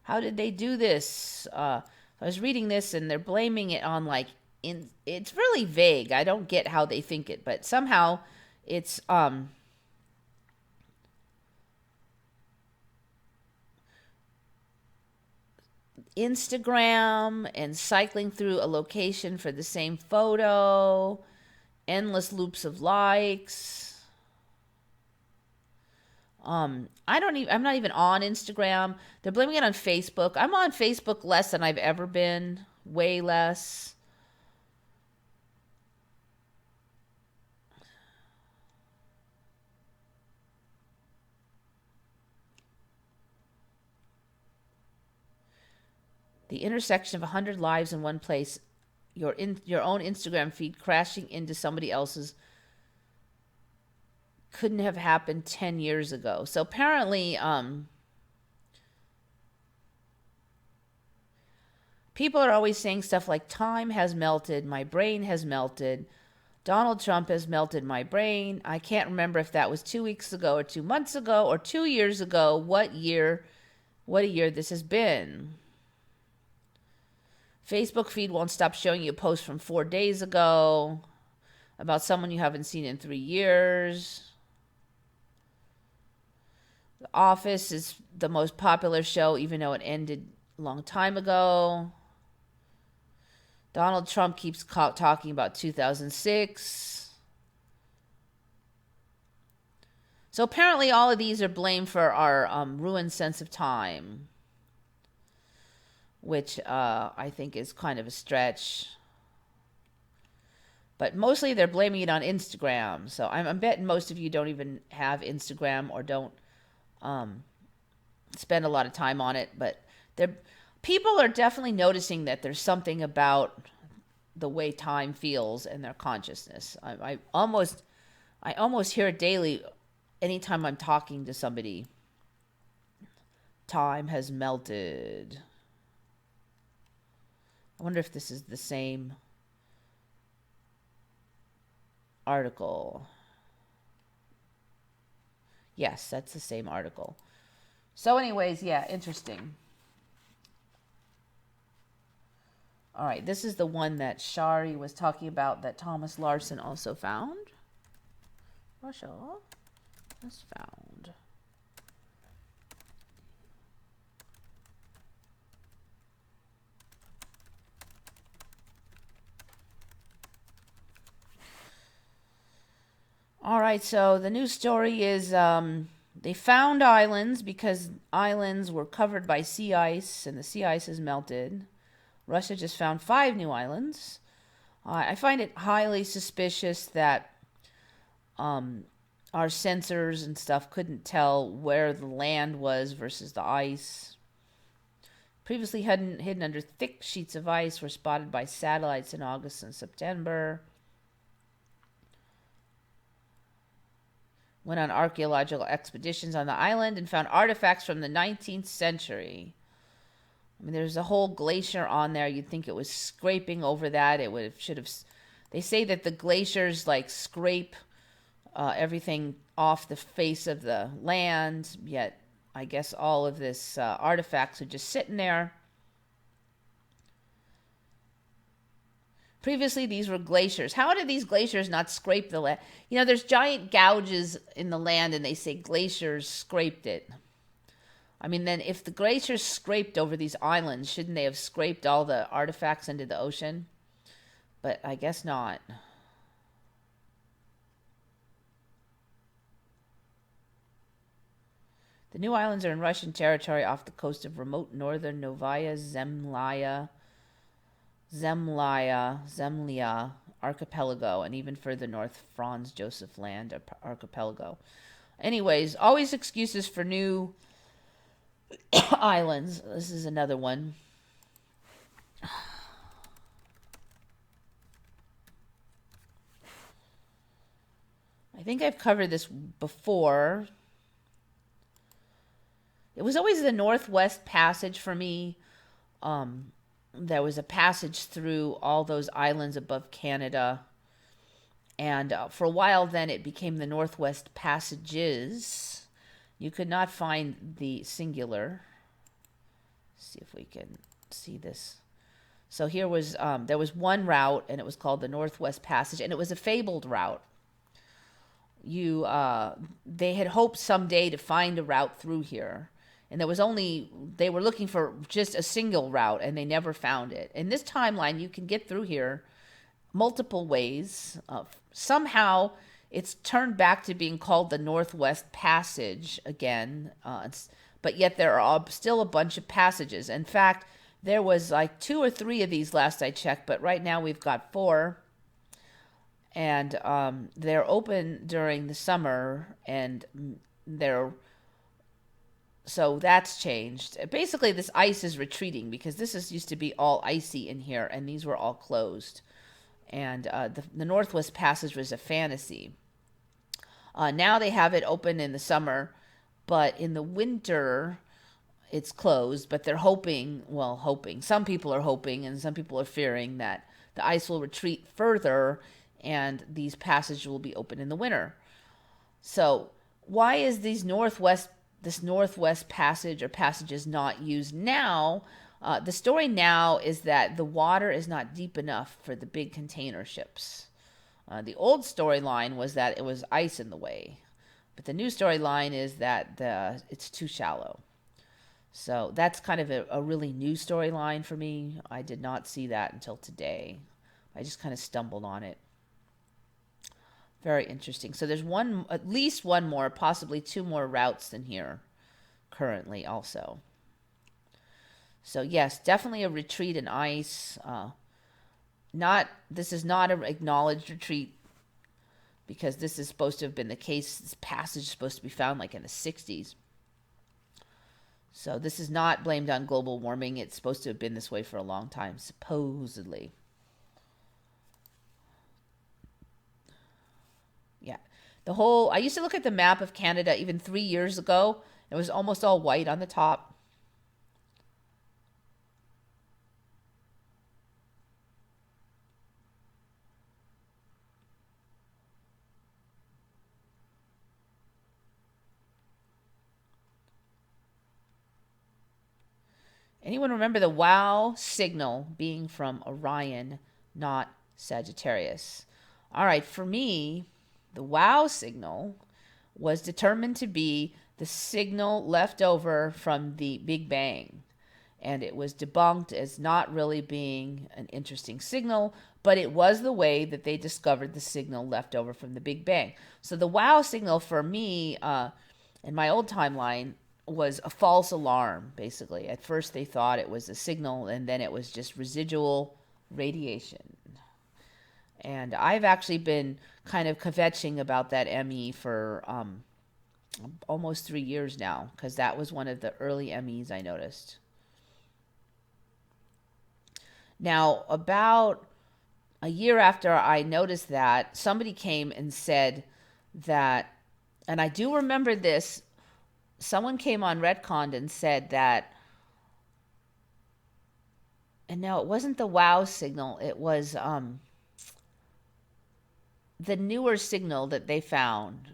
How did they do this? I was reading this and they're blaming it on it's really vague. I don't get how they think it, but somehow it's Instagram and cycling through a location for the same photo, endless loops of likes. I'm not even on Instagram. They're blaming it on Facebook. I'm on Facebook less than I've ever been, way less. The intersection of 100 lives in one place, your own Instagram feed crashing into somebody else's, couldn't have happened 10 years ago. So apparently, people are always saying stuff like, time has melted, my brain has melted, Donald Trump has melted my brain. I can't remember if that was 2 weeks ago or 2 months ago or 2 years ago. What a year this has been. Facebook feed won't stop showing you a post from 4 days ago about someone you haven't seen in 3 years. The Office is the most popular show, even though it ended a long time ago. Donald Trump keeps talking about 2006. So apparently all of these are blamed for our ruined sense of time, which I think is kind of a stretch. But mostly they're blaming it on Instagram. So I'm betting most of you don't even have Instagram or don't spend a lot of time on it. But people are definitely noticing that there's something about the way time feels in their consciousness. I almost hear it daily anytime I'm talking to somebody. Time has melted. I wonder if this is the same article. Yes, that's the same article. So anyways, yeah, interesting. All right, this is the one that Shari was talking about that Thomas Larson also found. Russia has found. All right, so the news story is they found islands because islands were covered by sea ice and the sea ice has melted. Russia just found 5 new islands. I find it highly suspicious that our sensors and stuff couldn't tell where the land was versus the ice. Previously hidden under thick sheets of ice were spotted by satellites in August and September. Went on archaeological expeditions on the island and found artifacts from the 19th century. I mean, there's a whole glacier on there. You'd think it was scraping over that. Should have. They say that the glaciers scrape everything off the face of the land. Yet, I guess all of this artifacts are just sitting there. Previously, these were glaciers. How did these glaciers not scrape the land? You know, there's giant gouges in the land, and they say glaciers scraped it. I mean, then if the glaciers scraped over these islands, shouldn't they have scraped all the artifacts into the ocean? But I guess not. The new islands are in Russian territory off the coast of remote northern Novaya Zemlya archipelago, and even further north, Franz Josef Land archipelago. Anyways, always excuses for new islands. This is another one. think I've covered this before. It was always the Northwest Passage for me. There was a passage through all those islands above Canada. And for a while then it became the Northwest Passages. You could not find the singular. Let's see if we can see this. So here was, there was one route, and it was called the Northwest Passage, and it was a fabled route. They had hoped someday to find a route through here. And they were looking for just a single route, and they never found it. In this timeline, you can get through here multiple ways. Somehow, it's turned back to being called the Northwest Passage again. But yet there are still a bunch of passages. In fact, there was like 2 or 3 of these last I checked, but right now we've got 4. And they're open during the summer, and so that's changed. Basically, this ice is retreating because this used to be all icy in here, and these were all closed. And the Northwest Passage was a fantasy. Now they have it open in the summer, but in the winter it's closed. But they're hoping. Some people are hoping, and some people are fearing that the ice will retreat further, and these passages will be open in the winter. So why is this Northwest Passage or passages not used now? The story now is that the water is not deep enough for the big container ships. The old storyline was that it was ice in the way, but the new storyline is that it's too shallow. So that's kind of a really new storyline for me. I did not see that until today. I just kind of stumbled on it. Very interesting. So there's at least one more, possibly 2 more routes than here currently also. So yes, definitely a retreat in ice. This is not an acknowledged retreat because this is supposed to have been the case. This passage is supposed to be found like in the 60s. So this is not blamed on global warming. It's supposed to have been this way for a long time, supposedly. Yeah. I used to look at the map of Canada even 3 years ago. It was almost all white on the top. Anyone remember the WOW signal being from Orion, not Sagittarius? All right, for me, the WOW signal was determined to be the signal left over from the Big Bang. And it was debunked as not really being an interesting signal, but it was the way that they discovered the signal left over from the Big Bang. So the WOW signal for me, in my old timeline, was a false alarm, basically. At first they thought it was a signal, and then it was just residual radiation. And I've actually been kind of kvetching about that ME for almost 3 years now, because that was one of the early MEs I noticed. Now, about a year after I noticed that, somebody came and said that, and I do remember this, someone came on Retconned and said that, and no, it wasn't the WOW signal, it was the newer signal that they found.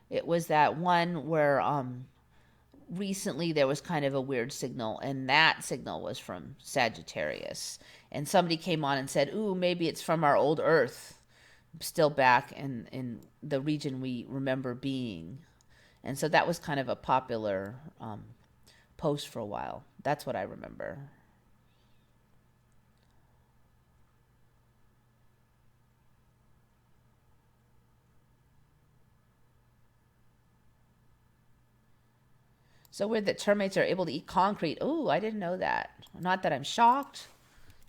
It was that one where recently there was kind of a weird signal, and that signal was from Sagittarius. And somebody came on and said, ooh, maybe it's from our old Earth, still back in the region we remember being. And so that was kind of a popular post for a while. That's what I remember. So weird that termites are able to eat concrete. Oh, I didn't know that. Not that I'm shocked.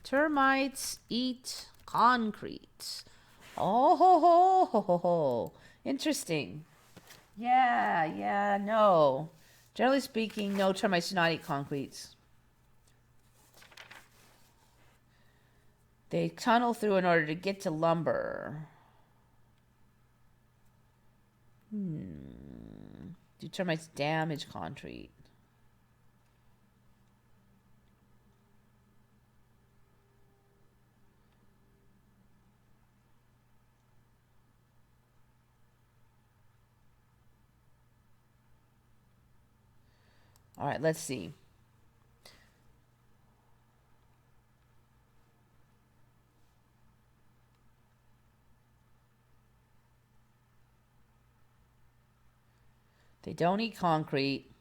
Termites eat concrete. Oh, ho, ho, ho, ho, ho. Interesting. Yeah, no. Generally speaking, no, termites do not eat concretes. They tunnel through in order to get to lumber. Do termites damage concrete? All right, let's see. They don't eat concrete.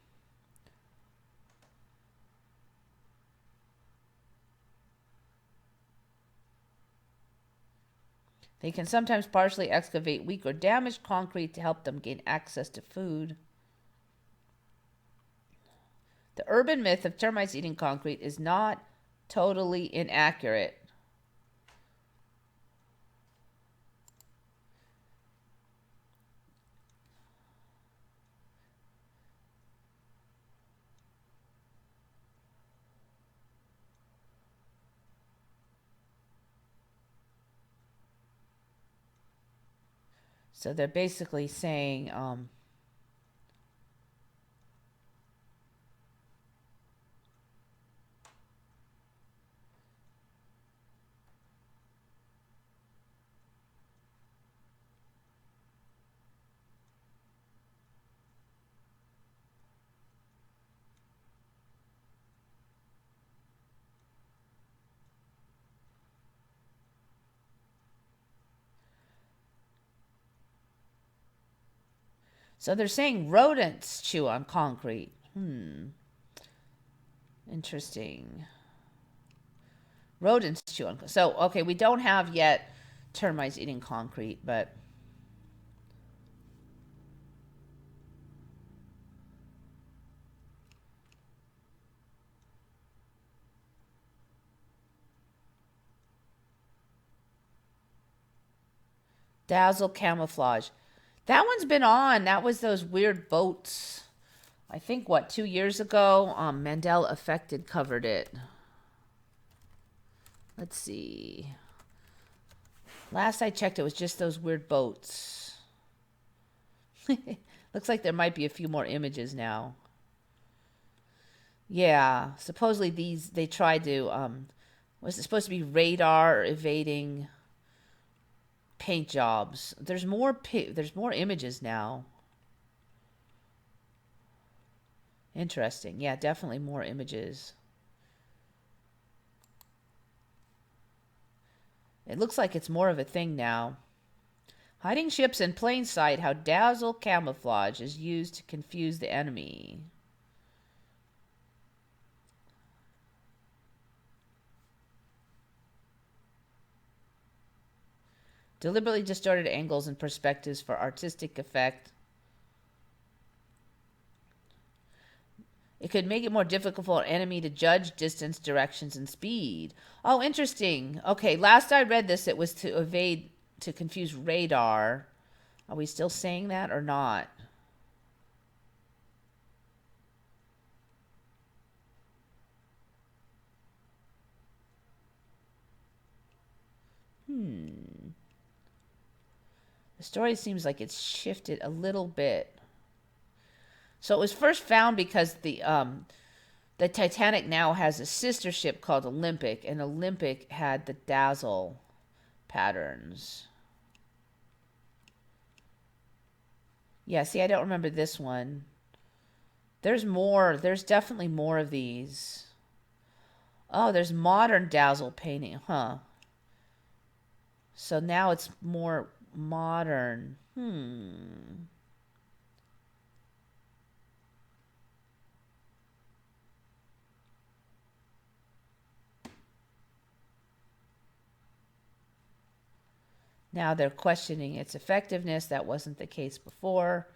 They can sometimes partially excavate weak or damaged concrete to help them gain access to food. The urban myth of termites eating concrete is not totally inaccurate. So they're basically saying, so they're saying rodents chew on concrete. Interesting. Rodents chew on. So, okay, we don't have yet termites eating concrete, but Dazzle camouflage. That one's been on. That was those weird boats. I think, 2 years ago? Mandela Effects covered it. Let's see. Last I checked, it was just those weird boats. Looks like there might be a few more images now. Yeah, supposedly they tried to, was it supposed to be radar evading paint jobs? There's more images now. Interesting. Yeah, definitely more images. It looks like it's more of a thing now. Hiding ships in plain sight, how Dazzle camouflage is used to confuse the enemy. Deliberately distorted angles and perspectives for artistic effect. It could make it more difficult for an enemy to judge distance, directions, and speed. Oh, interesting. Okay, last I read this, it was to confuse radar. Are we still saying that or not? The story seems like it's shifted a little bit. So it was first found because the Titanic now has a sister ship called Olympic, and Olympic had the Dazzle patterns. Yeah, see, I don't remember this one. There's more. There's definitely more of these. Oh, there's modern Dazzle painting, huh? So now it's more modern. Now they're questioning its effectiveness. That wasn't the case before.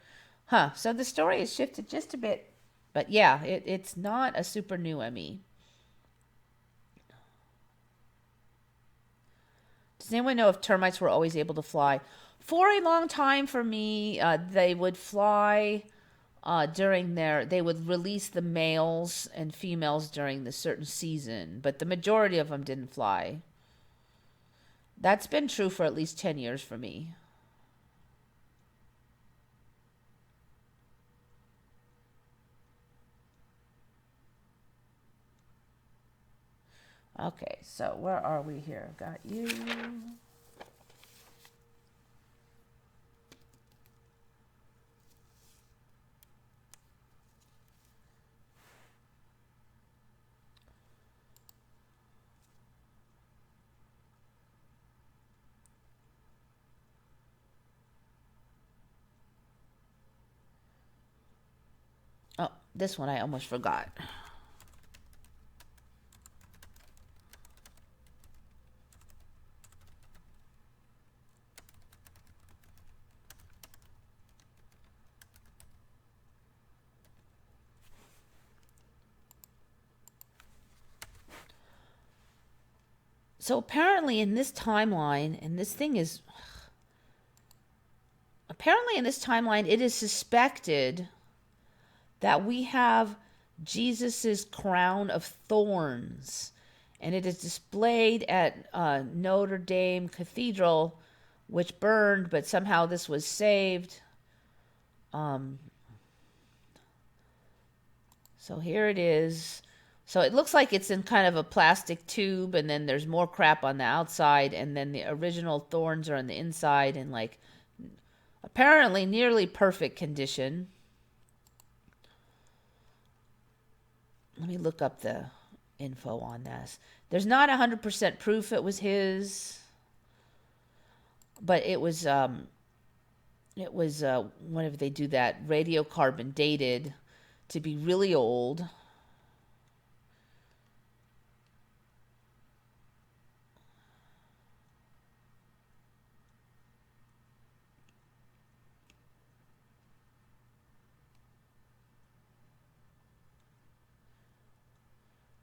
So the story has shifted just a bit. But yeah, it's not a super new ME. Does anyone know if termites were always able to fly? For a long time for me, they would fly they would release the males and females during the certain season, but the majority of them didn't fly. That's been true for at least 10 years for me. Okay, so where are we here? Got you. Oh, this one I almost forgot. So apparently in this timeline, and this thing is... Apparently in this timeline, it is suspected that we have Jesus's crown of thorns. And it is displayed at Notre Dame Cathedral, which burned, but somehow this was saved. So here it is. So it looks like it's in kind of a plastic tube, and then there's more crap on the outside, and then the original thorns are on the inside, and like apparently nearly perfect condition. Let me look up the info on this. There's not 100% proof it was his, but it was whenever they do that, radiocarbon dated to be really old.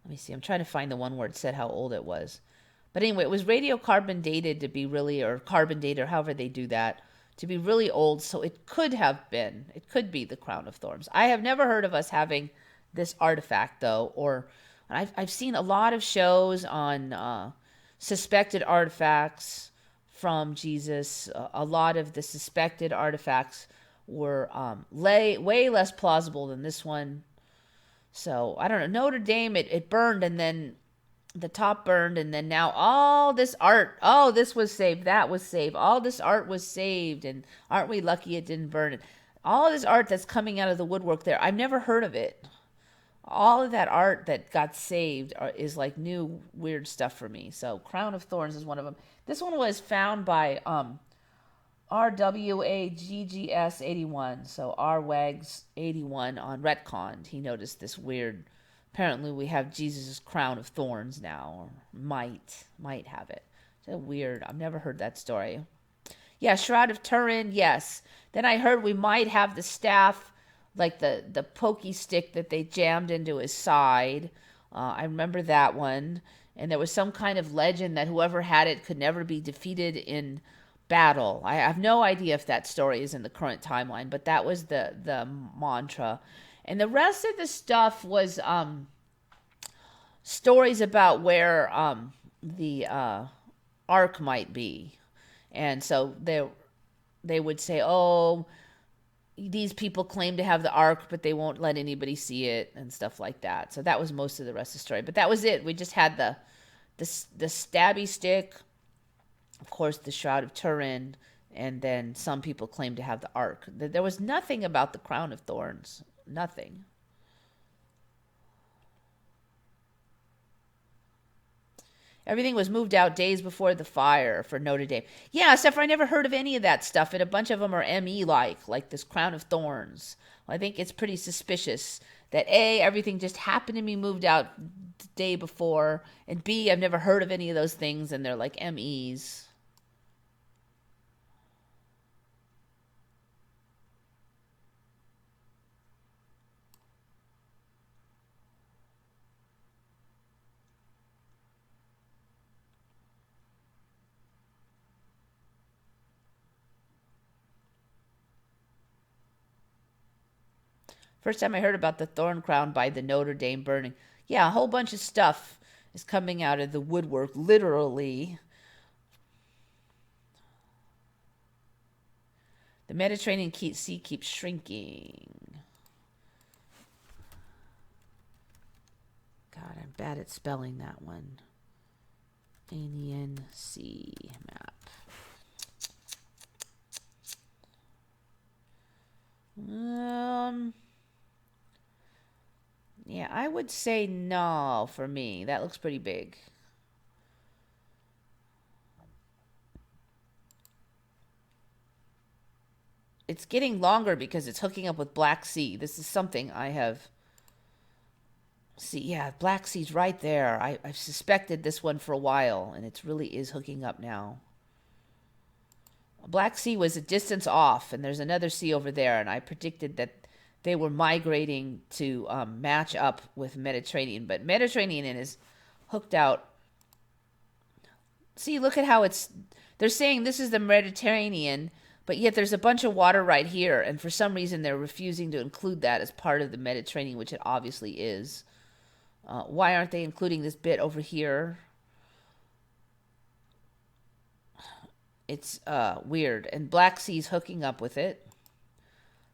Let me see. I'm trying to find the one where it said how old it was. But anyway, it was radiocarbon dated to be really, or carbon dated, or however they do that, to be really old. So it could have been, it could be the crown of thorns. I have never heard of us having this artifact, though, or I've seen a lot of shows on suspected artifacts from Jesus. A lot of the suspected artifacts were way less plausible than this one. So, I don't know. Notre Dame, it burned, and then the top burned, and then now all this art, oh, this was saved, that was saved, all this art was saved, and aren't we lucky it didn't burn it? All this art that's coming out of the woodwork there, I've never heard of it. All of that art that got saved is like new weird stuff for me. So, Crown of Thorns is one of them. This one was found by RWAGGS 81, so RWAGS 81 on Retcon. He noticed this weird. Apparently, we have Jesus' crown of thorns now, or might have it. It's weird. I've never heard that story. Yeah, Shroud of Turin, yes. Then I heard we might have the staff, like the pokey stick that they jammed into his side. I remember that one. And there was some kind of legend that whoever had it could never be defeated in battle. I have no idea if that story is in the current timeline, but that was the mantra. And the rest of the stuff was stories about where the ark might be. And so they would say, oh, these people claim to have the ark, but they won't let anybody see it and stuff like that. So that was most of the rest of the story. But that was it. We just had the stabby stick, of course, the Shroud of Turin, and then some people claim to have the Ark. There was nothing about the Crown of Thorns. Nothing. Everything was moved out days before the fire for Notre Dame. Yeah, except for I never heard of any of that stuff, and a bunch of them are ME-like this Crown of Thorns. Well, I think it's pretty suspicious that A, everything just happened to be moved out the day before, and B, I've never heard of any of those things, and they're like MEs. First time I heard about the thorn crown by the Notre Dame burning. Yeah, a whole bunch of stuff is coming out of the woodwork, literally. The Mediterranean Sea keeps shrinking. God, I'm bad at spelling that one. Mediterranean Sea map. Yeah, I would say no for me. That looks pretty big. It's getting longer because it's hooking up with Black Sea. This is something I have... See, yeah, Black Sea's right there. I've suspected this one for a while, and it really is hooking up now. Black Sea was a distance off, and there's another sea over there, and I predicted that they were migrating to match up with Mediterranean, but Mediterranean is hooked out. See, look at how it's... They're saying this is the Mediterranean, but yet there's a bunch of water right here, and for some reason they're refusing to include that as part of the Mediterranean, which it obviously is. Why aren't they including this bit over here? It's weird. And Black Sea's hooking up with it.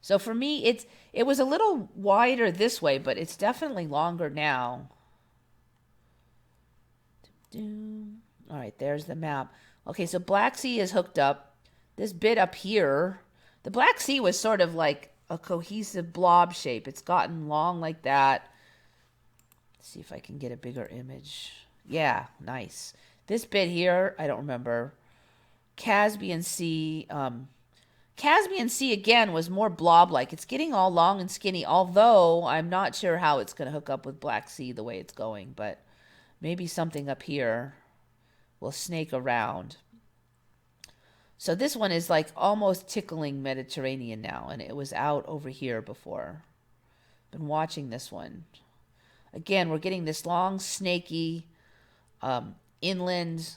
So for me, it was a little wider this way, but it's definitely longer now. All right, there's the map. Okay, so Black Sea is hooked up. This bit up here, the Black Sea was sort of like a cohesive blob shape. It's gotten long like that. Let's see if I can get a bigger image. Yeah, nice. This bit here, I don't remember. Caspian Sea. Caspian Sea, again, was more blob-like. It's getting all long and skinny, although I'm not sure how it's going to hook up with Black Sea the way it's going, but maybe something up here will snake around. So this one is like almost tickling Mediterranean now, and it was out over here before. Been watching this one. Again, we're getting this long, snaky inland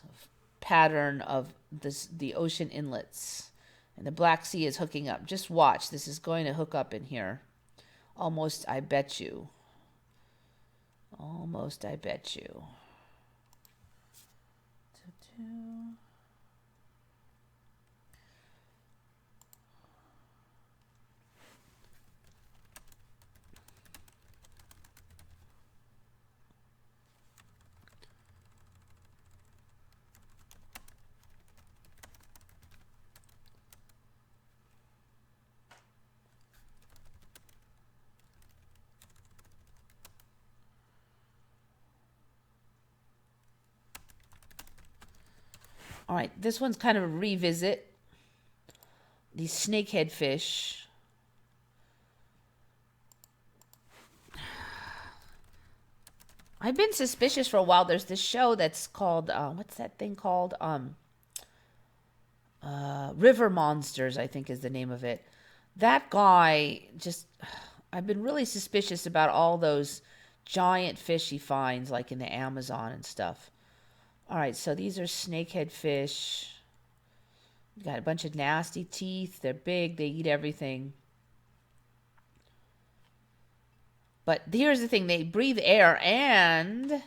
pattern of the ocean inlets. And the Black Sea is hooking up. Just watch. This is going to hook up in here. Almost, I bet you. Almost, I bet you. All right, this one's kind of a revisit. These snakehead fish. I've been suspicious for a while. There's this show that's called, what's that thing called? River Monsters, I think is the name of it. That guy just, I've been really suspicious about all those giant fish he finds, like in the Amazon and stuff. All right, so these are snakehead fish. Got a bunch of nasty teeth. They're big. They eat everything. But here's the thing. They breathe air and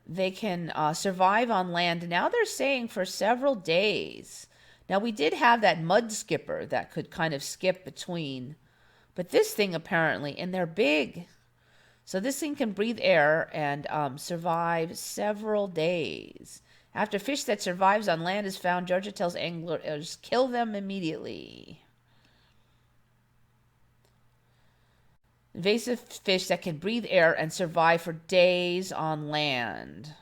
they can survive on land. Now they're saying for several days. Now we did have that mud skipper that could kind of skip between. But this thing apparently, and they're big. So this thing can breathe air and survive several days. After fish that survives on land is found, Georgia tells anglers, kill them immediately. Invasive fish that can breathe air and survive for days on land.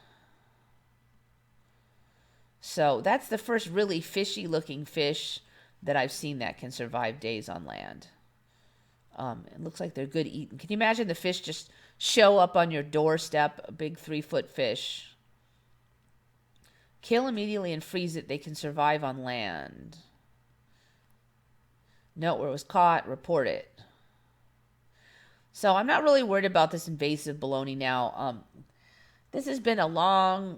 So that's the first really fishy looking fish that I've seen that can survive days on land. It looks like they're good eating. Can you imagine the fish just show up on your doorstep, a big 3-foot fish? Kill immediately and freeze it. They can survive on land. Note where it was caught. Report it. So I'm not really worried about this invasive baloney now. This has been a long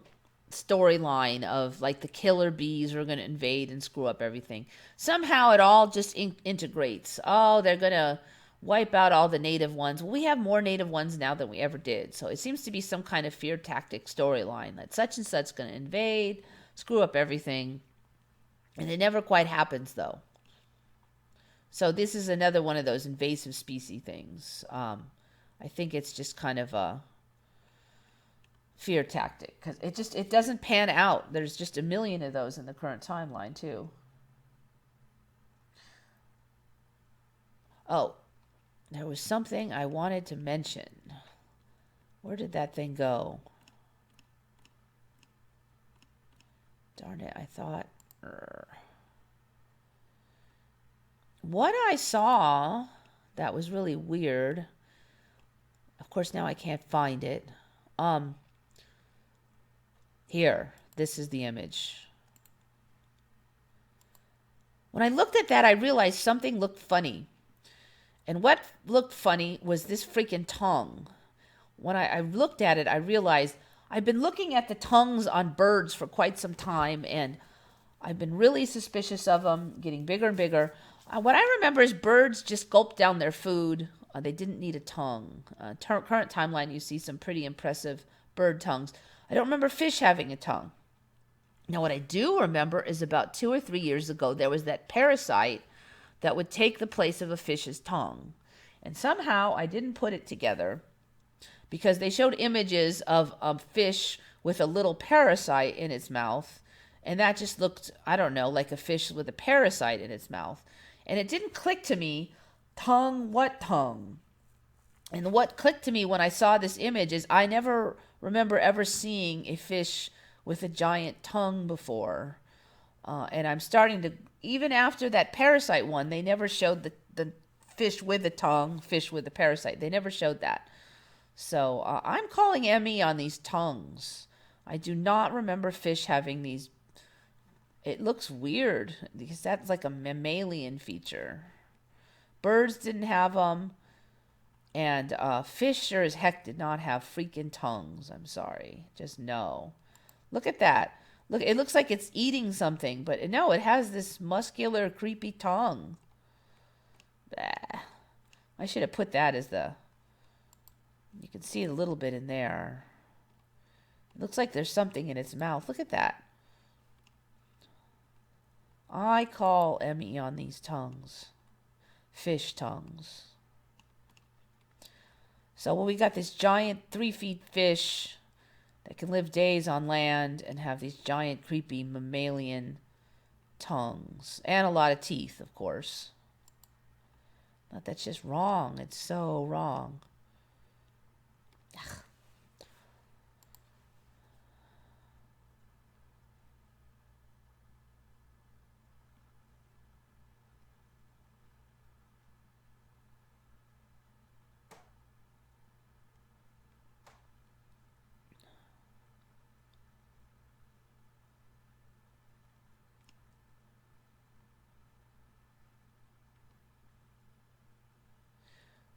storyline of like the killer bees are going to invade and screw up everything. Somehow it all just integrates. Oh, they're going to wipe out all the native ones. Well, we have more native ones now than we ever did. So it seems to be some kind of fear tactic storyline that such and such going to invade, screw up everything. And it never quite happens though. So this is another one of those invasive species things. I think it's just kind of a, fear tactic, because it doesn't pan out. There's just a million of those in the current timeline too. Oh, there was something I wanted to mention. Where did that thing go? Darn it, I thought. What I saw that was really weird. Of course, now I can't find it. Here, this is the image. When I looked at that, I realized something looked funny. And what looked funny was this freaking tongue. When I looked at it, I realized I've been looking at the tongues on birds for quite some time, and I've been really suspicious of them, getting bigger and bigger. What I remember is birds just gulped down their food. They didn't need a tongue. Current timeline, you see some pretty impressive bird tongues. I don't remember fish having a tongue. Now, what I do remember is about 2 or 3 years ago, there was that parasite that would take the place of a fish's tongue. And somehow I didn't put it together because they showed images of a fish with a little parasite in its mouth. And that just looked, I don't know, like a fish with a parasite in its mouth. And it didn't click to me, tongue, what tongue? And what clicked to me when I saw this image is I never remember ever seeing a fish with a giant tongue before. And I'm starting to, even after that parasite one, they never showed the fish with a tongue, fish with a parasite. They never showed that. So I'm calling ME on these tongues. I do not remember fish having these. It looks weird because that's like a mammalian feature. Birds didn't have them. And fish sure as heck did not have freaking tongues. I'm sorry. Just no. Look at that. Look, it looks like it's eating something, but no, it has this muscular, creepy tongue. Bah. I should have put that as the... You can see it a little bit in there. It looks like there's something in its mouth. Look at that. I call ME on these tongues. Fish tongues. So we got this giant 3-foot fish that can live days on land and have these giant, creepy mammalian tongues. And a lot of teeth, of course. But that's just wrong. It's so wrong. Ugh.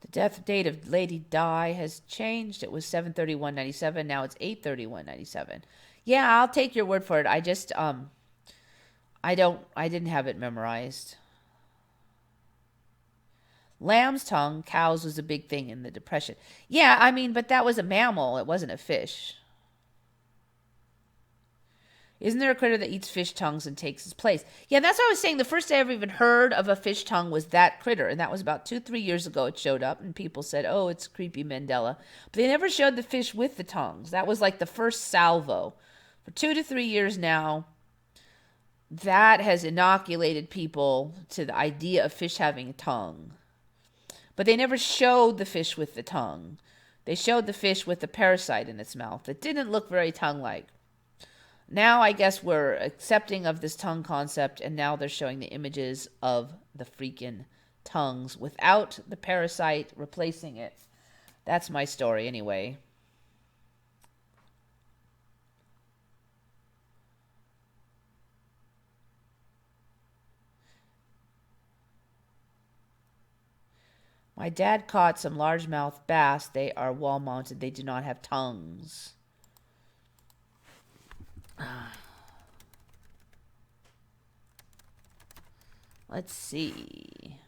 The death date of Lady Di has changed. It was 7/31/97. Now it's 8/31/97. Yeah, I'll take your word for it. I just I didn't have it memorized. Lamb's tongue, cows was a big thing in the Depression. Yeah, I mean, but that was a mammal. It wasn't a fish. Isn't there a critter that eats fish tongues and takes its place? Yeah, that's what I was saying. The first I ever even heard of a fish tongue was that critter. And that was about 2-3 years ago it showed up. And people said, oh, it's creepy Mandela. But they never showed the fish with the tongues. That was like the first salvo. For 2 to 3 years now, that has inoculated people to the idea of fish having a tongue. But they never showed the fish with the tongue. They showed the fish with the parasite in its mouth. It didn't look very tongue-like. Now I guess we're accepting of this tongue concept, and now they're showing the images of the freaking tongues without the parasite replacing it. That's my story anyway. My dad caught some largemouth bass. They are wall-mounted. They do not have tongues. Let's see.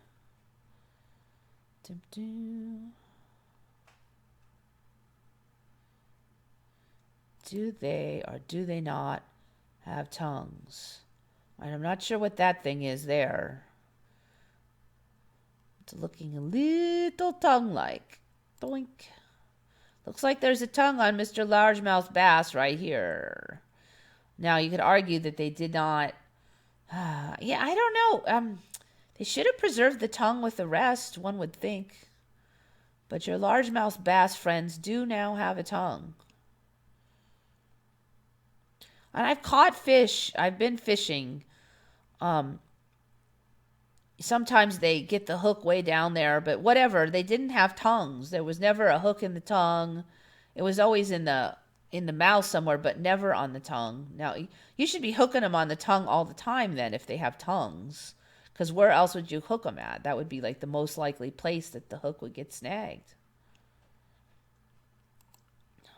Do they or do they not have tongues? I'm not sure what that thing is there. It's looking a little tongue-like. Doink. Looks like there's a tongue on Mr. Largemouth Bass right here. Now, you could argue that they did not... yeah, I don't know. They should have preserved the tongue with the rest, one would think. But your largemouth bass friends do now have a tongue. And I've caught fish. I've been fishing. Sometimes they get the hook way down there, but whatever. They didn't have tongues. There was never a hook in the tongue. It was always in the mouth somewhere, but never on the tongue. Now, you should be hooking them on the tongue all the time then if they have tongues. Because where else would you hook them at? That would be like the most likely place that the hook would get snagged.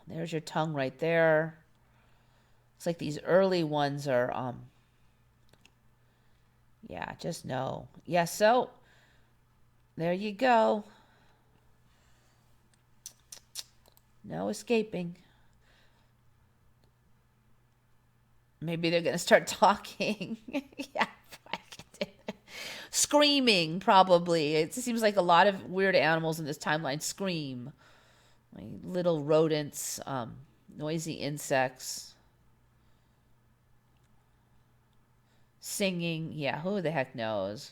There's your tongue right there. Looks like these early ones are, yeah, just no. Yeah, so there you go. No escaping. Maybe they're going to start talking. Yeah. Screaming, probably. It seems like a lot of weird animals in this timeline scream. Like little rodents, noisy insects. Singing. Yeah, who the heck knows?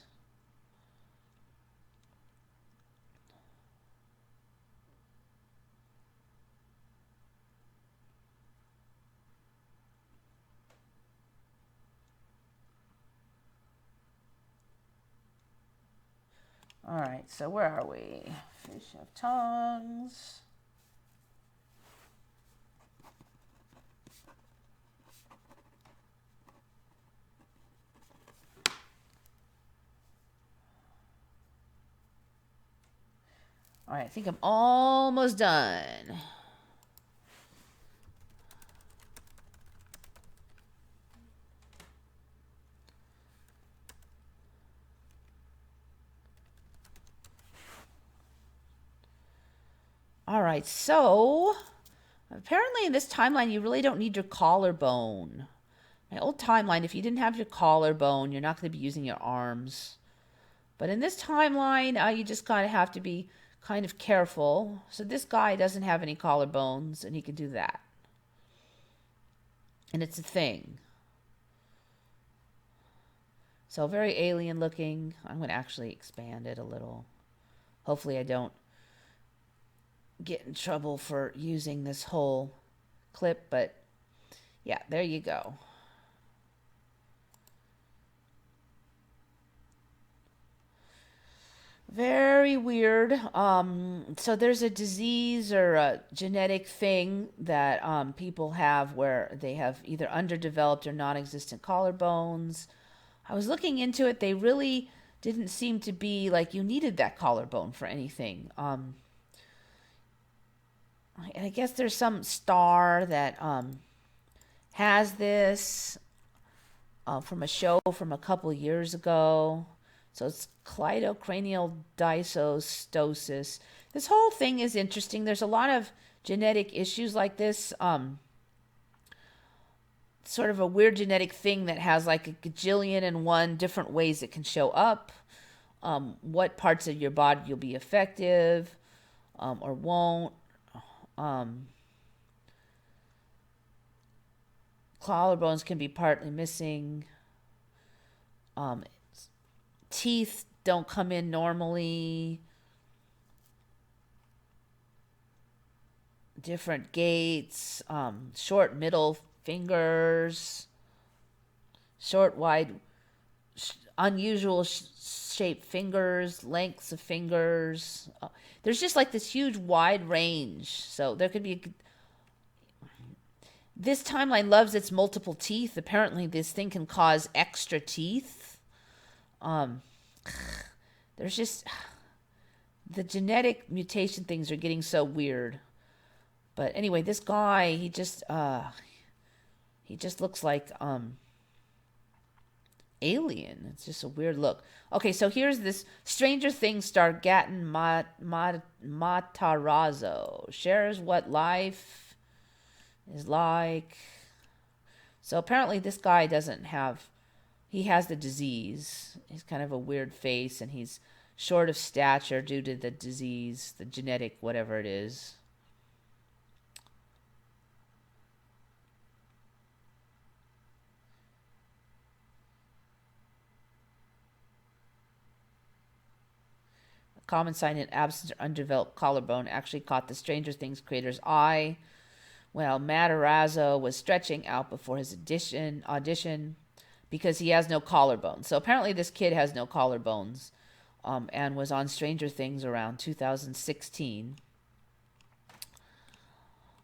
All right, so where are we? Fish have tongues. All right, I think I'm almost done. All right, so apparently in this timeline, you really don't need your collarbone. My old timeline, if you didn't have your collarbone, you're not going to be using your arms. But in this timeline, you just kind of have to be kind of careful. So this guy doesn't have any collarbones, and he can do that. And it's a thing. So very alien looking. I'm going to actually expand it a little. Hopefully I don't get in trouble for using this whole clip, but yeah, there you go. Very weird. So there's a disease or a genetic thing that people have where they have either underdeveloped or non-existent collarbones. I was looking into it. They really didn't seem to be like you needed that collarbone for anything. And I guess there's some star that has this from a show from a couple years ago. So it's cleidocranial dysostosis. This whole thing is interesting. There's a lot of genetic issues like this. Sort of a weird genetic thing that has like a gajillion and one different ways it can show up. What parts of your body you'll be effective or won't. Collarbones can be partly missing. Teeth don't come in normally. Different gaits. Short middle fingers. Short, wide, unusual shaped fingers. Lengths of fingers. There's just like this huge wide range. So there could be... This timeline loves its multiple teeth. Apparently this thing can cause extra teeth. There's just... The genetic mutation things are getting so weird. But anyway, this guy, he just looks like alien. It's just a weird look. Okay, so here's this Stranger Things star Gaten Matarazzo. Shares what life is like. So apparently this guy doesn't have... He has the disease. He's kind of a weird face, and he's short of stature due to the disease, the genetic whatever it is. common sign in absence or undeveloped collarbone actually caught the Stranger Things creator's eye. Well, Matarazzo was stretching out before his audition because he has no collarbones. So apparently this kid has no collarbones, and was on Stranger Things around 2016.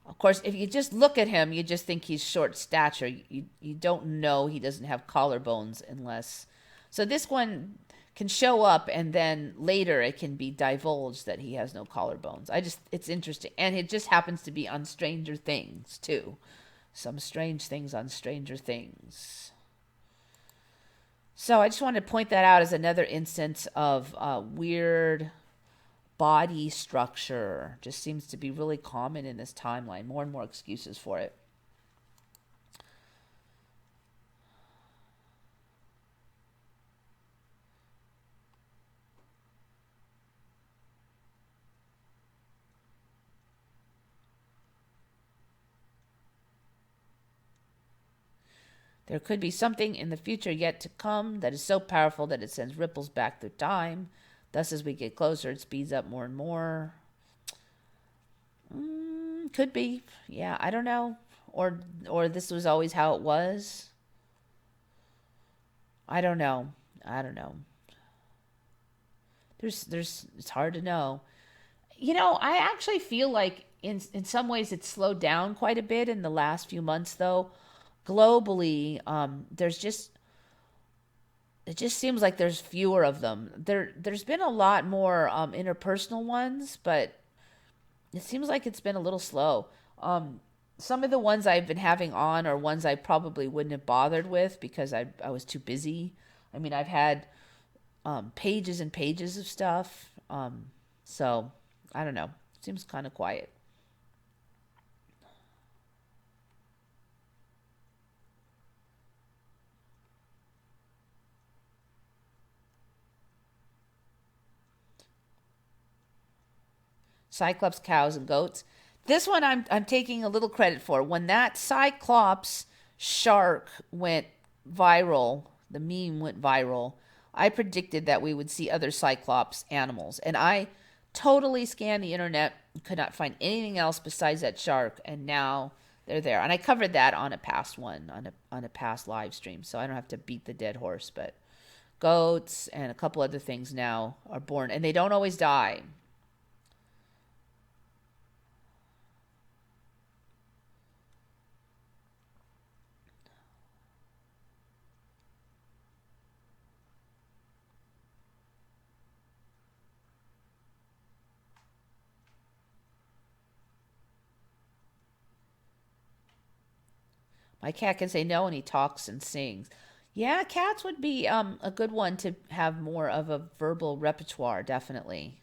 Of course, if you just look at him, you just think he's short stature. You don't know he doesn't have collarbones unless... So this one can show up, and then later it can be divulged that he has no collarbones. It's interesting. And it just happens to be on Stranger Things, too. Some strange things on Stranger Things. So I just wanted to point that out as another instance of weird body structure. Just seems to be really common in this timeline. More and more excuses for it. There could be something in the future yet to come that is so powerful that it sends ripples back through time. Thus, as we get closer, it speeds up more and more. Could be. Yeah, I don't know. Or this was always how it was. I don't know. It's hard to know. I actually feel like in some ways it's slowed down quite a bit in the last few months, though. Globally, it just seems like there's fewer of them. There's been a lot more interpersonal ones, but it seems like it's been a little slow. Some of the ones I've been having on are ones I probably wouldn't have bothered with because I was too busy. I mean, I've had pages and pages of stuff. So I don't know. It seems kind of quiet. Cyclops, cows, and goats. This one I'm taking a little credit for. When that Cyclops shark went viral, the meme went viral, I predicted that we would see other Cyclops animals. And I totally scanned the internet, could not find anything else besides that shark, and now they're there. And I covered that on a past one, on a past live stream, so I don't have to beat the dead horse. But goats and a couple other things now are born, and they don't always die. My cat can say no, and he talks and sings. Yeah, cats would be a good one to have more of a verbal repertoire, definitely.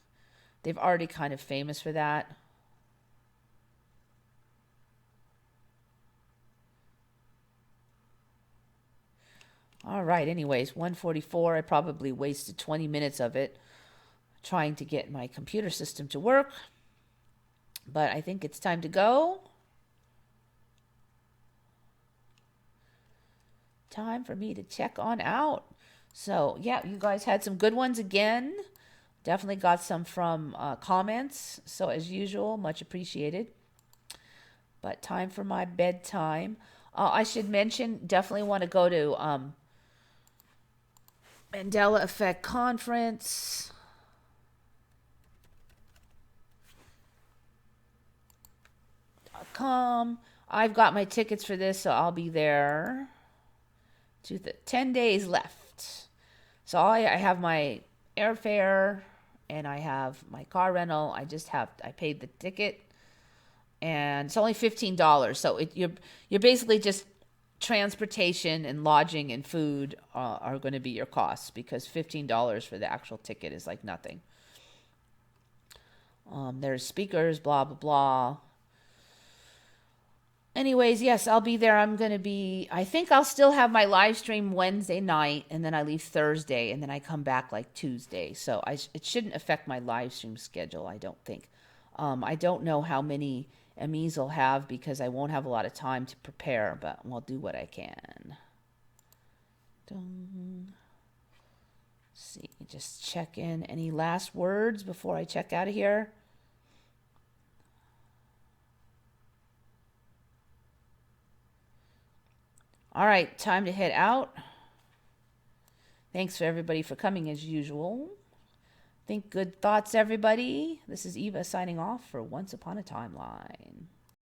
They've already kind of famous for that. All right, anyways, 1:44. I probably wasted 20 minutes of it trying to get my computer system to work. But I think it's time to go. Time for me to check on out. So, yeah, you guys had some good ones again. Definitely got some from comments. So, as usual, much appreciated. But time for my bedtime. I should mention, definitely want to go to Mandela Effect Conference. I've got my tickets for this, so I'll be there. 10 days left. So I have my airfare and I have my car rental. I paid the ticket and it's only $15. So you're basically just transportation and lodging and food are going to be your costs because $15 for the actual ticket is like nothing. There's speakers, blah, blah, blah. Anyways, yes, I'll be there. I think I'll still have my live stream Wednesday night, and then I leave Thursday, and then I come back like Tuesday. So it shouldn't affect my live stream schedule, I don't think. I don't know how many MEs will have because I won't have a lot of time to prepare, but I'll do what I can. Let's see, just check in any last words before I check out of here. All right, time to head out. Thanks for everybody for coming as usual. Think good thoughts, everybody. This is Eva signing off for Once Upon a Timeline.